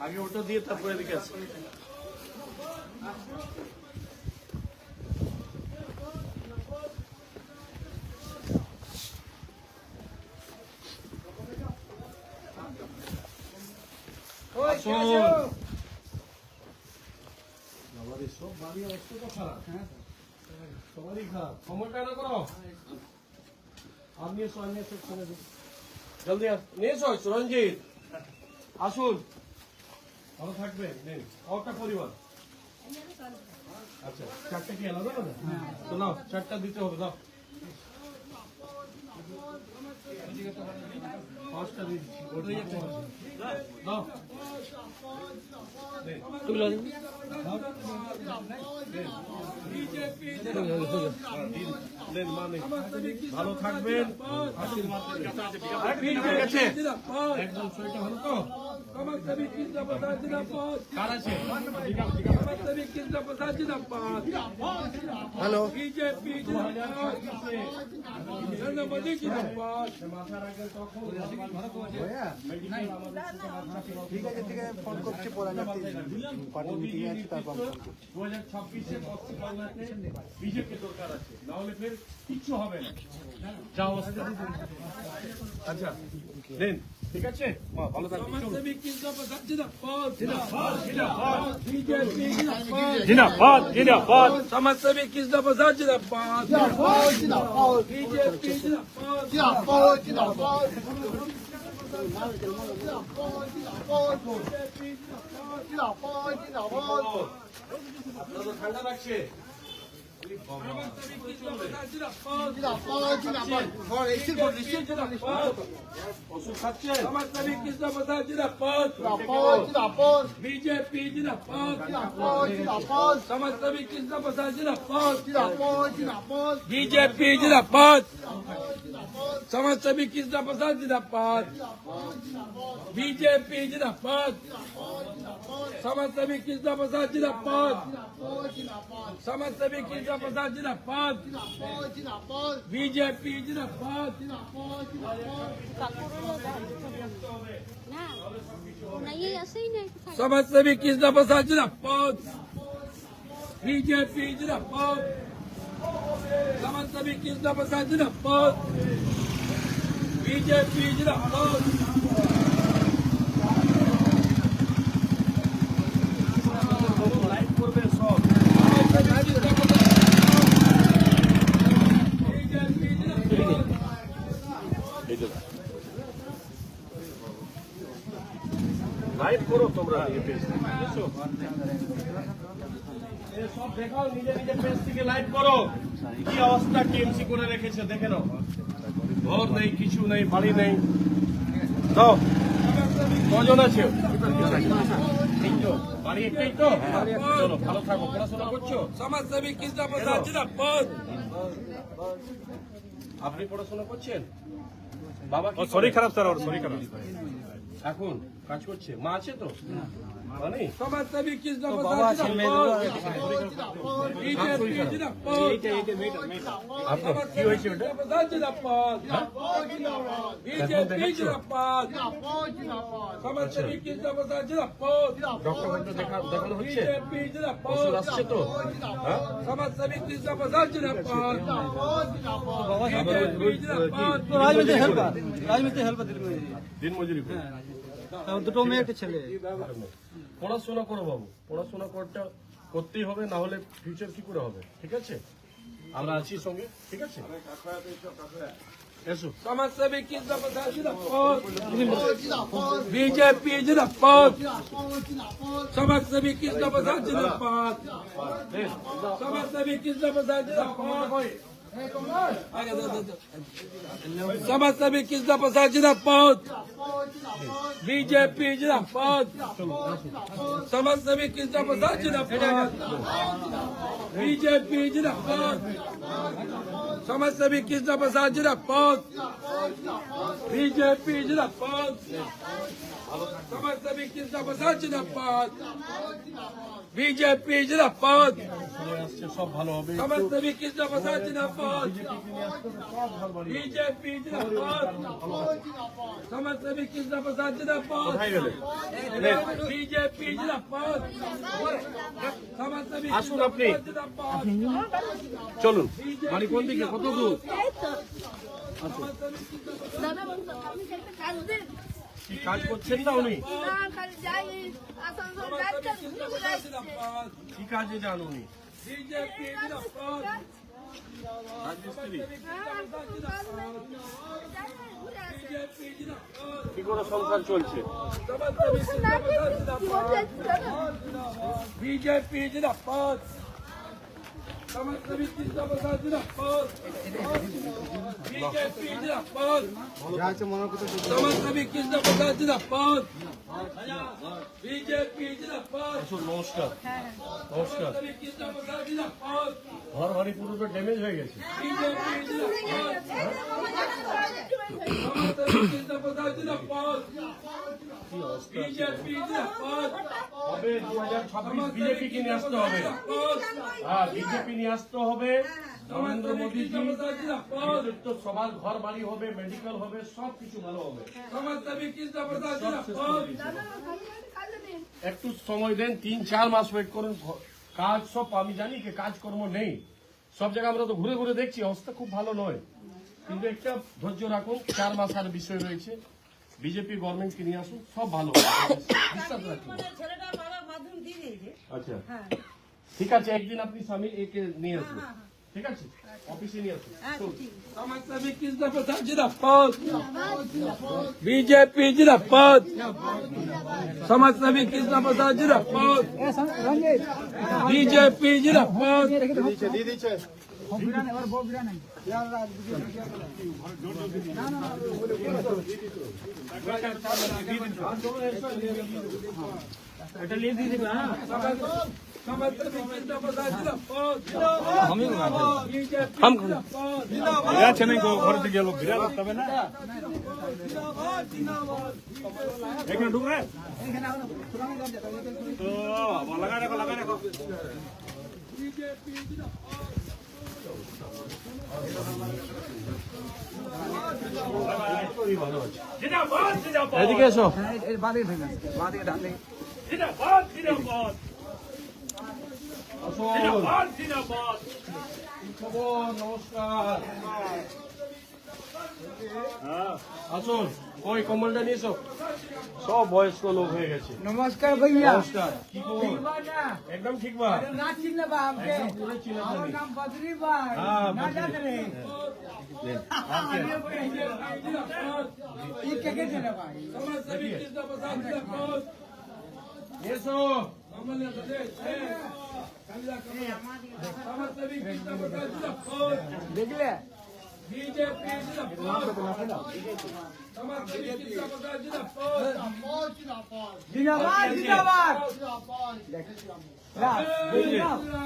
আগে ওটা দিয়ে তারপরে এদিকে আছে। আমাদের সব বাড়ি অবস্থা তো খারাপ, সবারই খারাপ। সময়টা না করো, আপনি এসো, আমি এসো, জলদি নিয়ে এসো। রঞ্জিত, আসুন, ভালো থাকবে। নেন, কটা পরিবার? আচ্ছা, 4টা কি আলাদা আলাদা? তো নাও, 4টা দিতে হবে, দাও। পাঁচটা দিয়ে দিচ্ছি। দাও। তুলে দিন। দেন, মানে ভালো থাকবেন, আশীর্বাদ দেবেন। ঠিক আছে, একদম শরীরটা ভালো তো? কার আছে? হ্যালো মাথা রাখবেন তখন। ঠিক আছে ফোন করছি পরে পার্টি মিটিং আছে তারপর 2026-এ পশ্চিমবাংলাতে বিজেপি দরকার আছে, নাহলে ফের কিচ্ছু হবে না যা অবস্থা। আচ্ছা দেন, ঠিক আছে, ভালো থাকবেন। জিন্দাবাদ জিন্দাবাদ সমাজসেবী কৃষ্ণপ্রসাদ জিন্দাবাদ বিজেপি জিন্দাবাদ আপনারা তো ঠান্ডা লাগছে। ওষুধ খাচ্ছেন? সমাজসেবী কৃষ্ণপ্রসাদ জিন্দাবাদ বিজেপি জিন্দাবাদ সমাজসেবী কৃষ্ণপ্রসাদ জিন্দাবাদ বিজেপি জিন্দাবাদ সমাজসেবী কৃষ্ণপ্রসাদ জিন্দাবাদ বিজেপি জিন্দাবাদ সমাজসেবী কৃষ্ণপ্রসাদ জিন্দাবাদ সমাজসেবী কৃষ্ণপ্রসাদ জিন্দাবাদ বিজেপি জিন্দাবাদ না না এই আসেই না সমাজসেবী কৃষ্ণপ্রসাদ জিন্দাবাদ বিজেপি জিন্দাবাদ সমাজসেবী কৃষ্ণপ্রসাদ জিন্দাবাদ বিজেপি জিন্দাবাদ লাইভ করবে সব। লাইভ করো তোমরা নিজের পেজ থেকে, বুঝেছো? এ সব দেখাও, নিজে নিজে পেজ থেকে লাইভ করো। কি অবস্থা টিএমসি করে রেখেছে দেখে নাও। ঘর নেই, কিছু নেই, বাড়ি নেই। দাও, কজন আছে? এই তো, বাড়ি একটাই তো? চলো, ভালো থাকো। পড়াশোনা করছো? সমাজসেবী কৃষ্ণপ্রসাদ জিন্দাবাদ আপনি পড়াশোনা করছেন? বাবা কি শরীর করে? খারাপ স্যার, ওর শরীর খারাপ। এখন কাজ করছে? মা আছে তো? মা নেই? সমাজসেবী কৃষ্ণপ্রসাদ জিন্দাবাদ বিজেপি জিন্দাবাদ আপনার কি হয়েছে ওটা? কৃষ্ণপ্রসাদ জিন্দাবাদ বিজেপি জিন্দাবাদ সমাজসেবী কৃষ্ণপ্রসাদ জিন্দাবাদ ডক্টর দেখানো হচ্ছে? বিজেপি জিন্দাবাদ ওষুধ আসছে তো? হ্যাঁ? সমাজসেবী কৃষ্ণপ্রসাদ জিন্দাবাদ বিজেপি জিন্দাবাদ রাজনীতি হেল্পার দিনমজুরি করে। দুটো মেয়ে একটা ছেলে পড়াশোনা করো বাবু, পড়াশোনা করতেই হবে, না হলে ফিউচার কি করে হবে? ঠিক আছে, আমরা আছি সঙ্গে, ঠিক আছে? এসো। সমাজসেবী কৃষ্ণপ্রসাদ জিন্দাবাদ বিজেপি জিন্দাবাদ সমাজসেবী কৃষ্ণপ্রসাদ জিন্দাবাদ সমাজসেবী কৃষ্ণপ্রসাদ জিন্দাবাদ সমাজসেবী কৃষ্ণপ্রসাদ জিন্দাবাদ বিজেপি জিন্দাবাদ সমাজসেবী কৃষ্ণপ্রসাদ জিন্দাবাদ বিজেপি জিন্দাবাদ সমাজসেবী কৃষ্ণপ্রসাদ জিন্দাবাদ বিজেপি জিন্দাবাদ সমাজসেবী কৃষ্ণপ্রসাদ জিন্দাবাদ বিজেপি জিন্দাবাদ চলে আসছে, সব ভালো হবে। সমাজসেবী কৃষ্ণপ্রসাদ জিন্দাবাদ বিজেপি জিন্দাবাদ সমাজসেবী কৃষ্ণপ্রসাদ জিন্দাবাদ কোথায় গেলে? বিজেপি জিন্দাবাদ সমাজসেবী আসুন আপনি। জিন্দাবাদ চলুন, বাড়ি কোন দিকে, কত দূর? দাদা বলতো আমি একটা কাজ দিন কি কাজ করছেন না উনি? না খালি যাই আসানসোল যাইতে ঘুরে আসছে জিন্দাবাদ কি কাজে যান উনি? বিজেপি জিন্দাবাদ রাজমিস্ত্রি। ঘুরে আসছে বিজেপি জিন্দাবাদ কি করে সংসার চলছে? সমাজসেবী কৃষ্ণপ্রসাদ জিন্দাবাদ বিজেপি জিন্দাবাদ সমাজসেবী কৃষ্ণপ্রসাদ জিন্দাবাদ, বিজেপি জিন্দাবাদ, যা আছে মনে করতে সমাজসেবী কৃষ্ণপ্রসাদ জিন্দাবাদ, বিজেপি জিন্দাবাদ, আসুন, নমস্কার নমস্কার। সমাজসেবী কৃষ্ণপ্রসাদ জিন্দাবাদ, ঘর বাড়ি পুরো তো ড্যামেজ হয়ে গেছে। বিজেপি জিন্দাবাদ, সমাজসেবী কৃষ্ণপ্রসাদ জিন্দাবাদ, বিজেপি জিন্দাবাদ, হবে 2026 বিজেপি কে নিয়ে আসতে হবে। হ্যাঁ, বিজেপি নিয়ে আসতে হবে। নরেন্দ্র মোদীজি নেতৃত্ব সবার ঘর বাড়ি হবে, মেডিকেল হবে, সব কিছু ভালো হবে। সমাজসেবী কৃষ্ণপ্রসাদ সব শেষ জিন্দাবাদ, করে দিয়েছে। একটু সময় দেন, 3-4 মাস ওয়েট করুন। কাজ সব আমি জানি কি কাজকর্ম নেই, সব জায়গায় আমরা তো ঘুরে ঘুরে দেখছি, অবস্থা খুব ভালো নয়, কিন্তু একটা ধৈর্য রাখুন। 4 মাস আর বিষয় রয়েছে। বিজেপি গভর্নমেন্টকে নিয়ে আসুন, সব ভালো হবে। বিশ্বাস রাখুন। ছেলেটার বাবা মাধ্যমিক দিয়ে দিয়েছে। আচ্ছা, ঠিক আছে, একদিন আপনি স্বামী একে নিয়ে আসুন, ঠিক আছে, অফিসে নিয়ে আসুন। চলুন। সমাজসেবী কৃষ্ণপ্রসাদ জিন্দাবাদ, বিজেপি জিন্দাবাদ, সমাজসেবী কৃষ্ণপ্রসাদ জিন্দাবাদ, বিজেপি জিন্দাবাদ, দিয়ে দিচ্ছে এটা নিয়ে দিয়ে দিবে। হ্যাঁ, সমাজসেবী কৃষ্ণপ্রসাদ জিন্দাবাদ, বিজেপি জিন্দাবাদ, আছে নাকি ঘর থেকে লোক বিরাট করতে হবে না এখানে ঢুক রে তো লাগা রাখো জিন্দাবাদ জিন্দাবাদ এদিকে এসো। জিন্দাবাদ জিন্দাবাদ আসুন। জিন্দাবাদ জিন্দাবাদ খবর, নমস্কার। আসুন, ওই কম্বলটা নিয়ে এসো। সব বয়স্ক লোক হয়ে গেছে। নমস্কার ভাইয়া নমস্কার, কি খবর? একদম ঠিক বা? না চিনলে বা আমাকে একদম পুরো চিনা আমার জানি। নাম বদরি ভাই হ্যাঁ, না বদরি। জানে রে ये क्या कहते हैं भाई সমাজসেবী কৃষ্ণপ্রসাদ জিন্দাবাদ, এসো। সমাজসেবী কৃষ্ণপ্রসাদ জিন্দাবাদ, देख ले বিজেপি জিন্দাবাদ, সমাজসেবী কৃষ্ণপ্রসাদ জিন্দাবাদ, जिंदाबाद जिंदाबाद ला देख लो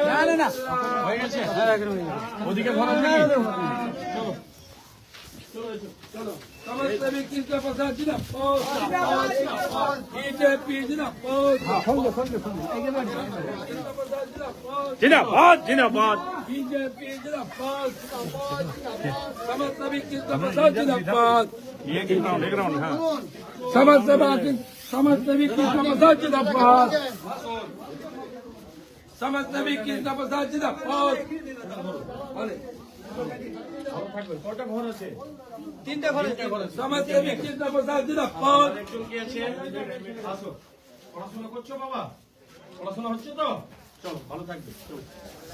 ना ना ना হয়ে গেছে? ওদিকে ঘর আছে নাকি? চলো। সমাজসেবী কৃষ্ণপ্রসাদ জিন্দাবাদ, বিজেপি জিন্দাবাদ, কৃষ্ণপ্রসাদ জিন্দাবাদ, জিন্দাবাদ জিন্দাবাদ বিজেপি জিন্দাবাদ, সমাজসেবী কৃষ্ণপ্রসাদ জিন্দাবাদ, ये एक राउंड हाँ সমাজসেবী কৃষ্ণপ্রসাদ জিন্দাবাদ, সমাজসেবী কৃষ্ণপ্রসাদ জিন্দাবাদ, ভালো থাকবেন। কটা ঘর আছে? 3টা ঘরে সমাজসেবী কৃষ্ণপ্রসাদ জিন্দাবাদ, একজন কি আছে? আসো। পড়াশোনা করছো বাবা? পড়াশোনা হচ্ছে তো? চলো, ভালো থাকবে। চলো।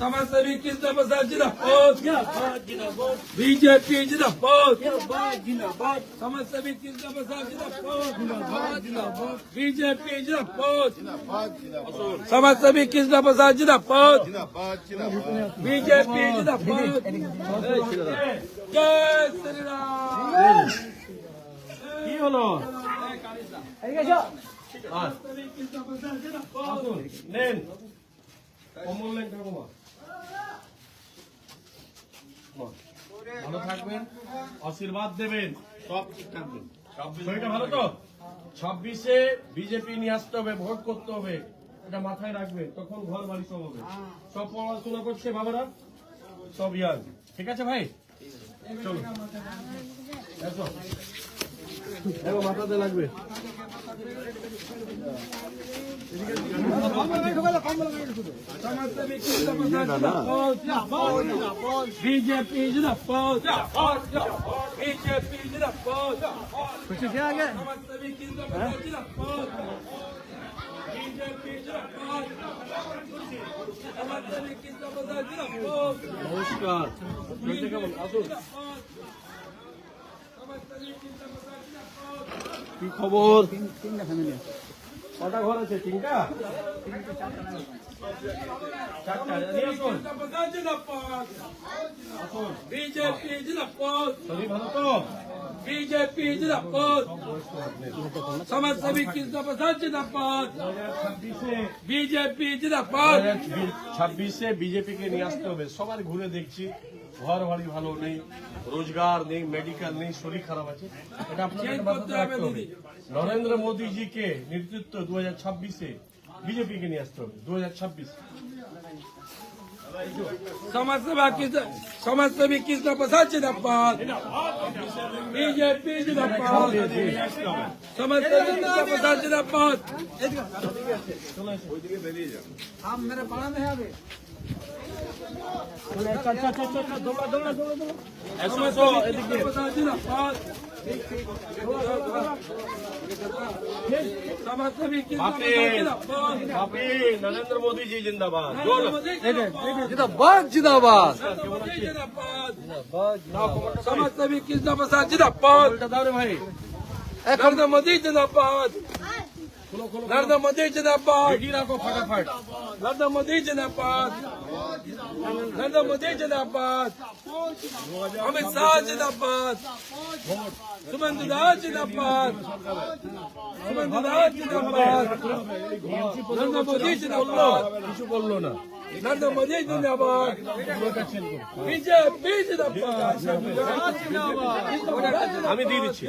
সমাজসেবী কৃষ্ণপ্রসাদ জিন্দাবাদ, বিজেপি জিন্দাবাদ, সমাজসেবী কৃষ্ণপ্রসাদ জিন্দাবাদ, বিজেপি জিন্দাবাদ, সমাজসেবী কৃষ্ণপ্রসাদ জিন্দাবাদ, বিজেপি জিন্দাবাদ, জয় শ্রীরাম। কি হলো? এদিকে এসো সমাজসেবী কৃষ্ণপ্রসাদ জিন্দাবাদ, আসুন, নেন। কম্বল নেন ঠাকুমা। ভালো থাকবেন, আশীর্বাদ দেবেন, সব ঠিক থাকবেন। শরীরটা ভালো তো? 26-এ বিজেপি নিয়ে আসতে হবে, ভোট করতে হবে, এটা মাথায় রাখবেন। তখন ঘর বাড়ি সব হবে। সব পড়াশোনা করছে বাবারা, সব ইয়ার। ঠিক আছে ভাই, চলো এসো। দেখো মাথাতে লাগবে। সমাজসেবী কৃষ্ণপ্রসাদ জিন্দাবাদ, বিজেপি জিন্দাবাদ, বিজেপি জিন্দাবাদ, সমাজসেবী কৃষ্ণপ্রসাদ জিন্দাবাদ, বিজেপি জিন্দাবাদ, সমাজসেবী কৃষ্ণপ্রসাদ জিন্দাবাদ, নমস্কার, শরীরটা কেমন? আসুন। কি খবর? তিনটা ফ্যামিলি আছে। কটা ঘর আছে? তিনটা? চারটা। নিয়ে আসুন। আসুন। বিজেপি জিন্দাবাদ, শরীর ভালো তো? বিজেপি জিন্দাবাদ, সমাজসেবী কৃষ্ণ প্রসাদ জিন্দাবাদ, 2026-এ বিজেপি জিন্দাবাদ। 2026-এ বিজেপিকে নিয়ে আসতে হবে। সবার ঘুরে দেখছি ঘর বাড়ি ভালো নেই, রোজগার নেই, মেডিকেল নেই, শরীর খারাপ আছে। এটা আপনাদের চেঞ্জ মাথায় করতে রাখতে হবে হবে। নরেন্দ্র মোদীজিকে নেতৃত্ব 2026-এ বিজেপিকে নিয়ে আসতে হবে। 2026 সমাজসেবী কৃষ্ণ প্রসাদ জিন্দাবাদ, বিজেপি জিন্দাবাদ, সমাজসেবী কৃষ্ণ প্রসাদ জিন্দাবাদ। हम मेरे पाला में है अभी। সমাজসেবী কৃষ্ণ প্রসাদ জিন্দাবাদ, সমাজসেবী কৃষ্ণ বাপরে, প্রসাদ জিন্দাবাদ, বাপরে, নরেন্দ্র মোদীজি জিন্দাবাদ। জোর। जिंदाबाद जिंदाबाद। সমাজসেবী কৃষ্ণ প্রসাদ জিন্দাবাদ, ভাই নরেন্দ্র মোদী জিন্দাবাদ, নরেন্দ্র মোদী জিন্দাবাদ, রেডি রাখো फटाफट। नरेंद्र मोदी जिंदाबाद, नरेंद्र मोदी जिंदाबाद, अमित शाह जिंदाबाद, सुमंत दास जिंदाबाद, सुमंत दास जिंदाबाद, नरेंद्र मोदी जिंदाबाद, কিছু বললো না। नरेंद्र मोदी जिंदाबाद, बीजेपी जिंदाबाद, আমি দিয়ে দিচ্ছি।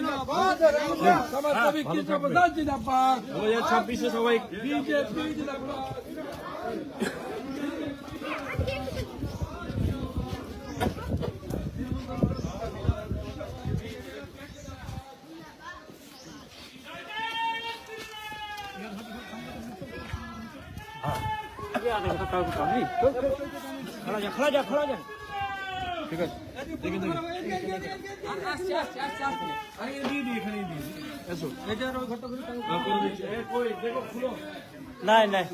समाजसेवी कृष्ण प्रसाद जिंदाबाद, 2026-এ সবাই बीजेपी जिंदाबाद। नहीं नहीं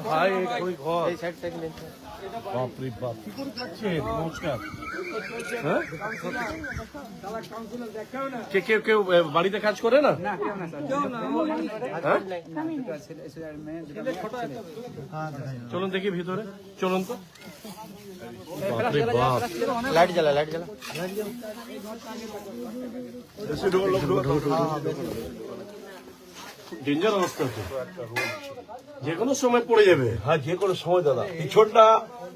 ভাই ওই ঘর এই সাইড থেকে বাপ রে বাপ কি করে যাচ্ছে? নমস্কার। হ্যাঁ? কেউ কেউ বাড়িতে কাজ করে না? হ্যাঁ? চলুন দেখি ভিতরে, চলুন তো। বাপ রে বাপ। लाइट जला लाइट जला ডেঞ্জার অবস্থা তো, যে কোনো সময় পড়ে যাবে। হ্যাঁ যে কোনো সময় দাদা।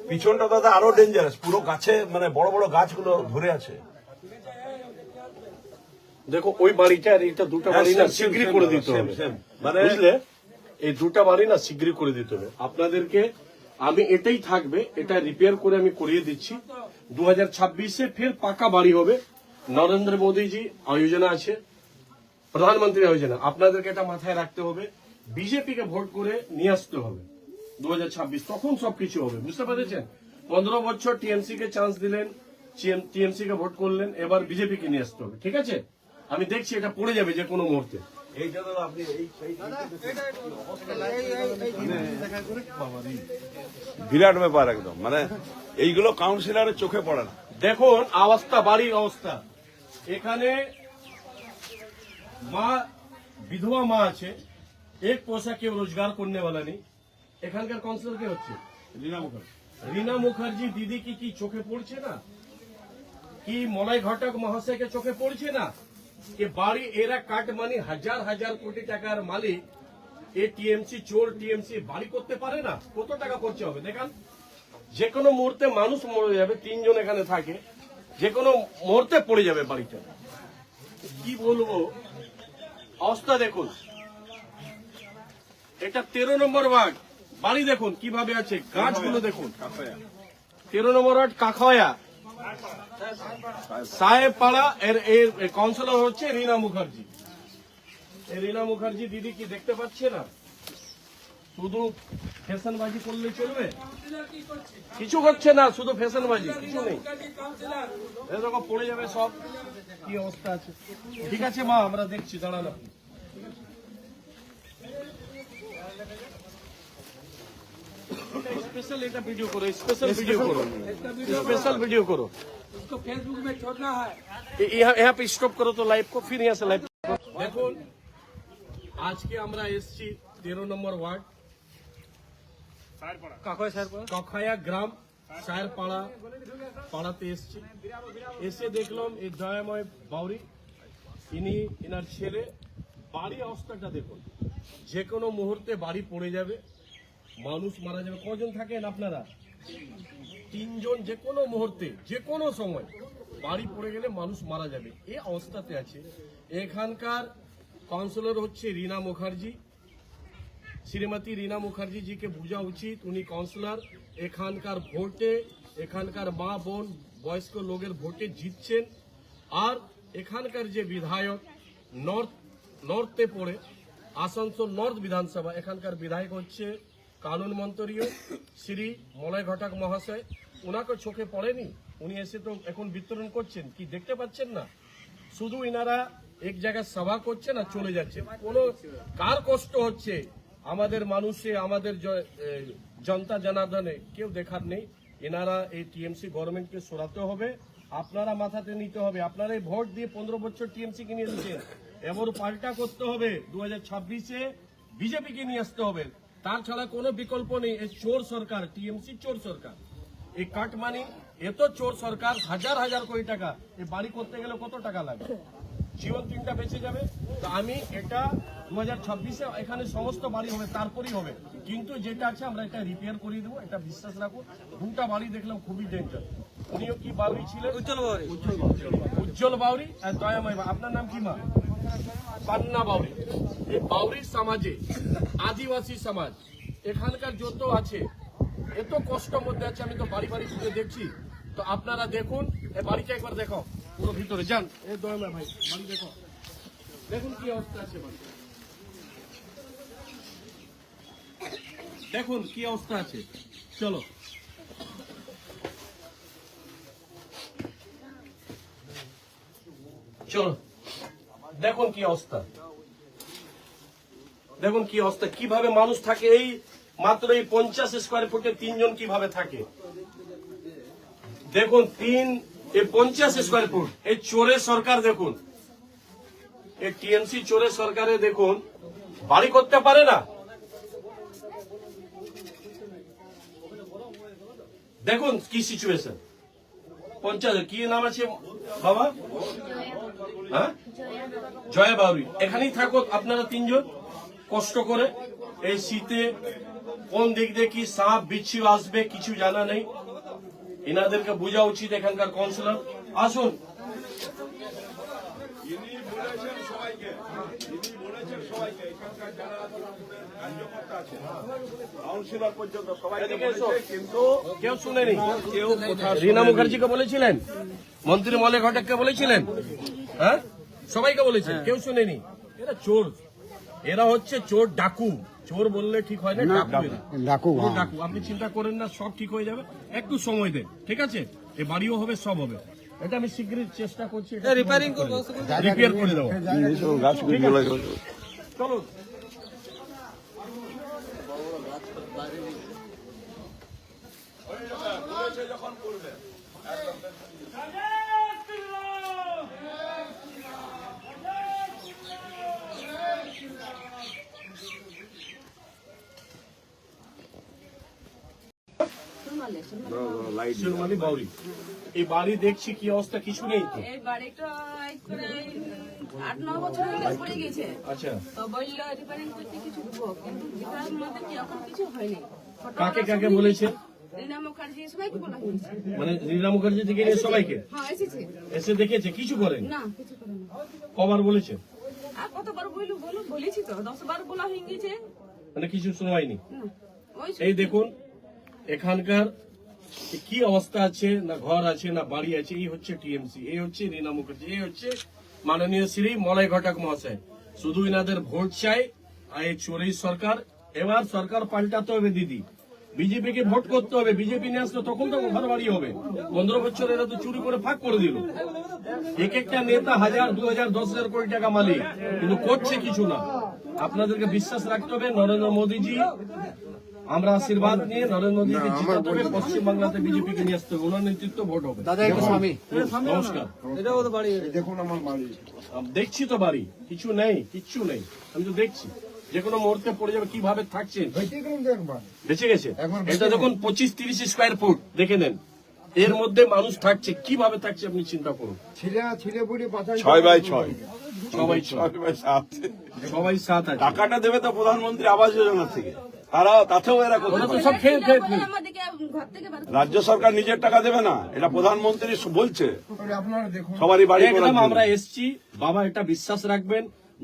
পিছনটা দাদা আরো ডেঞ্জারাস, পুরো গাছে মানে বড় বড় গাছগুলো ধরে আছে। দেখো ওই বাড়িটা আর এইটা দুটো বাড়ি না শিগগিরই করে দিতে হবে, মানে বুঝলে? এই দুটা বাড়ি না শিগগিরই করে দিতে হবে আপনাদেরকে। আমি এটাই থাকবে, এটা রিপেয়ার করে আমি করিয়ে দিচ্ছি। 2026-এ ফের পাকা বাড়ি হবে। নরেন্দ্র মোদীজি যোজনা আছে, প্রধানমন্ত্রী যোজনা। আপনাদেরকে এটা মাথায় রাখতে হবে। বিজেপিকে ভোট করে নিয়ে আসতে হবে 2026, তখন সবকিছু হবে। বুঝতে পেরেছেন? 15 বছর টিএমসি কে চান্স দিলেন, টিএমসি কে ভোট করলেন, এবার বিজেপিকে নিয়ে আসতে হবে। ঠিক আছে? আমি দেখছি এটা পড়ে যাবে যে কোনো মুহূর্তে। এইটা দাদা আপনি এই বিরাট ব্যাপার একদম, মানে এইগুলো কাউন্সিলরের চোখে পড়ে না। দেখুন অবস্থা, বাড়ির অবস্থা। এখানে মা, বিধবা মা আছে, এক পয়সা কেউ রোজগার করনে वाला নেই। এখানকার কাউন্সিলর কে হচ্ছে? रीना मुखर्जी दीदी की চোখে পড়ছে না? কি মলয় ঘটক মহাশয়কে চোখে পড়ছে না? कि বাড়ি এরা কাটমানি হাজার হাজার কোটি টাকার মালিক, এ টিএমসি চোর, টিএমসি বাড়ি করতে পারে না? কত টাকা খরচ হবে দেখান। যে কোনো মুহূর্তে মানুষ মরে যাবে, 3 জন এখানে থাকে, যে কোনো মুহূর্তে পড়ে যাবে বাড়িটা। কি বলবো, অবস্থা দেখুন। এটা 13 নম্বর ওয়ার্ড, বাড়ি দেখুন কিভাবে আছে, গাছগুলো দেখুন। 13 নম্বর ওয়ার্ড কাখায়া সাহেব পাড়া। এর কাউন্সিলর হচ্ছে रीना মুখার্জি। এই रीना মুখার্জি দিদি কি দেখতে পাচ্ছে না? শুধু ফ্যাশনবাজি করলে চলবে? কিছু হচ্ছে না, শুধু ফ্যাশনবাজি, কিছু নেই। এরকম পড়ে যাবে সব। কি অবস্থা আছে? ঠিক আছে মা, আমরা দেখছি, দাঁড়ান আপনি। स्पेशल এটা ভিডিও করো, স্পেশাল ভিডিও করো, স্পেশাল ভিডিও করো। इसको फेसबुक में छोड़ना है। यहाँ पे स्टॉप करो तो लाइव को, फिर यहाँ से लाइव দেখুন। আজকে আমরা এসেছি 13 নম্বর ওয়ার্ড কখায়া গ্রাম সায়েরপাড়া পাড়াতে এসেছি। এসে দেখলাম এই দয়াময় বাউরি, ইনার ছেলে, বাড়ি অবস্থাটা দেখুন, যে কোনো মুহূর্তে বাড়ি পড়ে যাবে, মানুষ মারা যাবে। কজন থাকেন আপনারা? 3 জন। যে কোনো মুহূর্তে, যে কোনো সময় বাড়ি পড়ে গেলে মানুষ মারা যাবে, এই অবস্থাতে আছে। এখানকার কাউন্সিলর হচ্ছে রীনা মুখার্জি। শ্রীমতী রীনা মুখার্জি জিকে বোঝা উচিত, উনি কাউন্সিলর, এখানকার ভোটে, এখানকার মা বোন বয়স্ক লোকের ভোটে জিতছেন। আর এখানকার যে বিধায়ক নর্থে পড়ে, আসানসোল নর্থ বিধানসভা, এখানকার বিধায়ক হচ্ছে কানুন মন্ত্রীও শ্রী মলয় ঘটক মহাশয়। ওনাকে চোখে পড়েনি, উনি এসে তো এখন বিতরণ করছেন, কি দেখতে পাচ্ছেন না? শুধু ইনারা এক জায়গায় সভা করছে না, চলে যাচ্ছে। কোনো কার কষ্ট হচ্ছে আমাদের মানুষে, আমাদের জনতা জনার্দনে কেউ দেখার নেই। এনারা এই টিএমসি গভর্নমেন্টকে সরাতে হবে, আপনারা মাথাতে নিতে হবে। আপনারা এই ভোট দিয়ে 15 বছর টিএমসি কে নিয়ে এসেছেন, এবার পাল্টা করতে হবে। 2026-এ বিজেপিকে নিয়ে আসতে হবে, তার ছাড়া কোনো বিকল্প নেই। এই চোর সরকার, টিএমসি চোর সরকার, এই কাটমানি, এত চোর সরকার, হাজার হাজার কোটি টাকা। এই বাড়ি করতে গেলে কত টাকা লাগে? জীবন 3টা বেঁচে যাবে। তো আমি এটা 2026-এ এখানে সমস্ত বাড়ি হবে, তারপরেই হবে। কিন্তু যেটা আছে আমরা এটা রিপেয়ার করিয়ে দেবো, এটা বিশ্বাস রাখুন। 2টা বাড়ি দেখলাম খুবই ডেঞ্জার। উনিও কি বাউরি ছিলেন? উজ্জ্বল বাউরি আর দয়াময়। আপনার নাম কি মা? পান্না বাউরি। এই বাউরি সমাজে, আদিবাসী সমাজ, এখানকার যত আছে, এত কষ্টের মধ্যে আছে। আমি তো বাড়ি বাড়ি ঘুরে দেখছি, তো আপনারা দেখুন। এই বাড়িটা একবার দেখো, পুরো ভিতরে যান। এই দয়াময় ভাই, বাড়ি দেখো, দেখুন কি অবস্থা আছে বাড়ি, দেখুন কি অবস্থা আছে। চলো চলো, দেখুন কি অবস্থা, দেখুন কি অবস্থা, কিভাবে মানুষ থাকে। এই মাত্র এই 50 স্কোয়ার ফুটে 3 জন কিভাবে থাকে দেখুন। 50 স্কোয়ার ফুট। এই চোরের সরকার দেখুন, এই টিএমসি চোরের সরকারে দেখুন, বাড়ি করতে পারে না। দেখুন কি সিচুয়েশন। 50, কি নাম আছে বাবা? হ্যাঁ, জয়া বাউরি। এখানেই থাকো আপনারা 3 জন কষ্ট করে। এই শীতে কোন দিক দিয়ে কি সাপ বিচ্ছু আসবে কিছু জানা নেই। এনাদেরকে বোঝা উচিত। এখানকার কাউন্সিলর আসুন। কিন্তু কেউ শুনেনি। রীনা মুখার্জিকে বলেছিলেন, মন্ত্রী মলয় ঘটককে বলেছিলেন, হ্যাঁ, সবাইকে বলেছেন, কেউ শুনেনি। এরা চোর, এরা হচ্ছে চোর, ডাকু। চোর বললে ঠিক হয় না, ডাকু। ডাকু। আপনি চিন্তা করেন না, সব ঠিক হয়ে যাবে, একটু সময় দেন, ঠিক আছে? এই বাড়িও হবে, সব হবে। এটা আমি শীঘ্রই চেষ্টা করছি, রিপেয়ারিং করবো, রিপেয়ার করে দেবো। চলো যখন করবে সুরমালি বাউরি। এই বাড়ি দেখছি কি অবস্থা, কিছু নেই তো। এই বাড়িটা 8-9 বছর হয়ে পড়ে গেছে। আচ্ছা, তো বললো রিপেয়ারিং করতে কিছু দেবো, কিন্তু যেটার মধ্যে কি এখন কিছু হয়নি। কাকে কাকে বলেছে? রীনা মুখার্জি সবাইকে বলা হয়েছে। মানে রীনা মুখার্জি থেকে নিয়ে সবাইকে হ্যাঁ, এসেছে। এসে দেখেছে, কিছু করেন? না, কিছু করে না। কবার বলেছে? আর কতবার বলেছি তো, 10 বার বলা হয়ে গেছে। মানে কিছু শোনায়নি। না, ওই এই দেখুন এখানকার কি অবস্থা আছে, না ঘর আছে না বাড়ি আছে। এই হচ্ছে টিএমসি, এই হচ্ছে রীনা মুখার্জি, এই হচ্ছে মাননীয় শ্রী মলয় ঘটক মহাশয়। শুধু ইনাদের ভোট চাই। আর এই চোরের সরকার, এবার সরকার পাল্টাতে হবে দিদি। বিজেপি কে ভোট করতে হবে, বিজেপি নিয়ে আসলে তখন তো ঘর বাড়ি হবে। 15 বছর এরা তো চুরি করে ফাঁক করে দিল। এক একটা নেতা 1000, 2000, 10,000 কোটি টাকা মালিক, কিন্তু করছে কিছু না। আপনাদেরকে বিশ্বাস রাখতে হবে। নরেন্দ্র মোদীজি আমরা আশীর্বাদ নিয়ে নরেন্দ্র মোদীকে জিতাতে হবে, পশ্চিমবাংলাতে বিজেপিকে নিয়ে আসতে হবে, ওনার নেতৃত্ব ভোট হবে। দাদা একটু স্বামী নমস্কার। এটাও তো বাড়ি দেখছি তো বাড়ি, কিছু নেই, কিচ্ছু নেই, আমি তো দেখছি যে কোনো মুহূর্তে পড়ে যাবে। কিভাবে থাকছেন, বেঁচে গেছে। এটা যখন 25-30 স্কোয়ার ফুট দেখে নেন, এর মধ্যে মানুষ থাকছে, কিভাবে থাকছে আপনি চিন্তা করুন। 6x6 সবাই 6x7 সবাই সাথ আছে। টাকাটা দেবে তো প্রধানমন্ত্রী আবাস যোজনা থেকে, তারা তাতেও এরা করতে ওরা তো পারে। সব খেয়ে খেয়ে বলে আমাদেরকে ঘর থেকে বার করে রাজ্য সরকার নিজের টাকা দেবে না, এটা প্রধানমন্ত্রী বলছে সবারই বাড়ি করার একদম জন্য। আমরা এসছি বাবা, এটা বিশ্বাস রাখবেন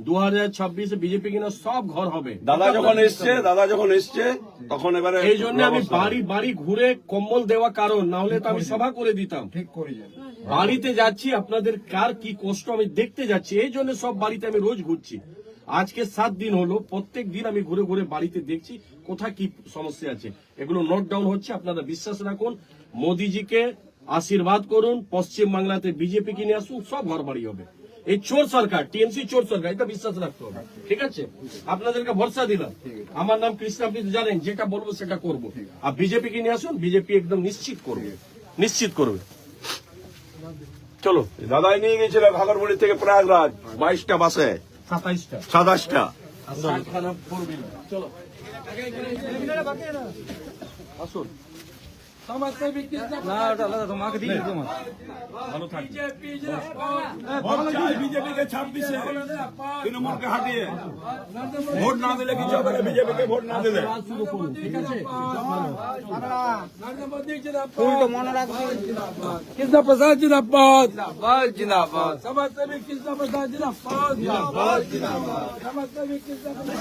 2026 বিজেপি কিনা সব ঘর হবে। দাদা যখন এসছে তখন এবারে এই জন্য আমি বাড়ি বাড়ি ঘুরে কম্বল দেওয়া কারণ, না হলে তো আমি সভা করে দিতাম। ঠিক করে বাড়িতে যাচ্ছি, আপনাদের কার কি কষ্ট আমি দেখতে যাচ্ছি, এই জন্য সব বাড়িতে আমি রোজ ঘুরছি। আজকে 7 দিন হলো, প্রত্যেক দিন আমি ঘুরে ঘুরে বাড়িতে দেখছি কোথায় কি সমস্যা আছে, এগুলো নোট ডাউন হচ্ছে। আপনারা বিশ্বাস রাখুন, মোদিজিকে আশীর্বাদ করুন, পশ্চিম বাংলাতে বিজেপি কে নিয়ে আসুন, সব ঘর বাড়ি হবে। এই চোর সরকার, টিএমসি চোর সরকার, এটা বিশ্বাস রাখতে হবে। ঠিক আছে, আপনাদেরকে ভরসা দিলাম। আমার নাম কৃষ্ণ, আপনি তো জানেন, যেটা বলবো সেটা করব। আর বিজেপি কে নিয়ে আসুন, বিজেপি একদম নিশ্চিত করবে, নিশ্চিত করবে। চলো, দাদাই নিয়ে গেছিল ঘাগরবাড়ি থেকে প্রয়াগরাজ 22টা বাসে, 27টা 27টা। আর 60খানা 4 হুইলার। চলো আসুন, সমাজসেবী কৃষ্ণ না ওটা আলাদা, তোমাকে দিয়ে দিতে আমার ভালো থাকবে। বিজেপি জিন্দাবাদ। বিজেপিকে 26-এ তৃণমূলকে হাঁটিয়ে ভোট না দিলে কিছু হবে না, বিজেপিকে ভোট না দিলে। শুরু করুন, ঠিক আছে। নরেন্দ্র মোদী জিন্দাবাদ। উল্টো মনে রাখবে কৃষ্ণ প্রসাদ জিন্দাবাদ। জিন্দাবাদ সমাজসেবী কৃষ্ণ প্রসাদ জিন্দাবাদ। সমাজসেবী কৃষ্ণ প্রসাদ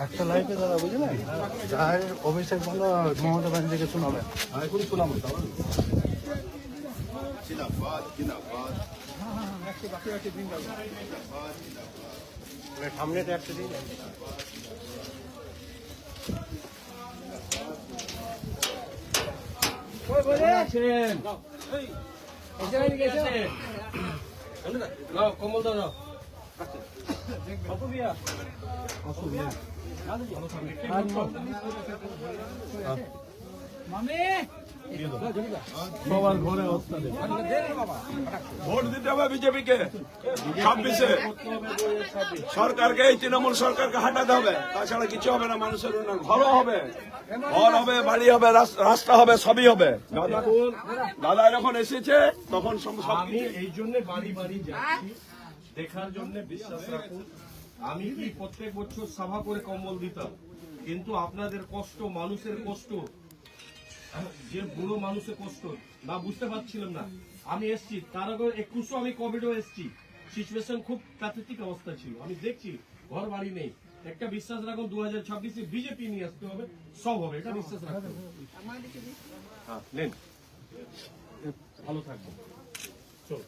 একটা লাইফে দাদা বুঝলেন, যার অভিষেক ভালো মমতা ব্যানার্জিকে শোনাবেন। এখন শোনাবো তাহলে। সামনেটা একটা দিন নাও, কম্বল দাও, নাও। সবার ঘরে অবস্থা দেখো। ভোট দিতে হবে বিজেপিকে 26-এ। সরকারকে, এই তৃণমূল সরকারকে হাঁটাতে হবে, তাছাড়া কিছু হবে না। মানুষের উন্নয়ন, ঘরও হবে, ঘর হবে, বাড়ি হবে, রাস্তা হবে, সবই হবে। দাদা যখন এসেছে তখন আমি এই জন্য বাড়ি বাড়ি যাচ্ছি, দেখার জন্য। বিশ্বাস রাখুন, আমি কি প্রত্যেক বছর সভা করে কম্বল দিতাম, কিন্তু আপনাদের কষ্ট, মানুষের কষ্ট, যে বুড়ো মানুষের কষ্ট না বুঝতে পারছিলাম না। আমি এসছি, তার আগে 21 আমি কোভিডও এসছি, সিচুয়েশন খুব প্যাথেটিক অবস্থা ছিল। আমি দেখছি ঘর বাড়ি নেই। একটা বিশ্বাস রাখুন, 2026-এ বিজেপি নিয়ে আসতে হবে, সব হবে, এটা বিশ্বাস রাখতে হবে। হ্যাঁ, নেন, ভালো থাকবেন। চলো,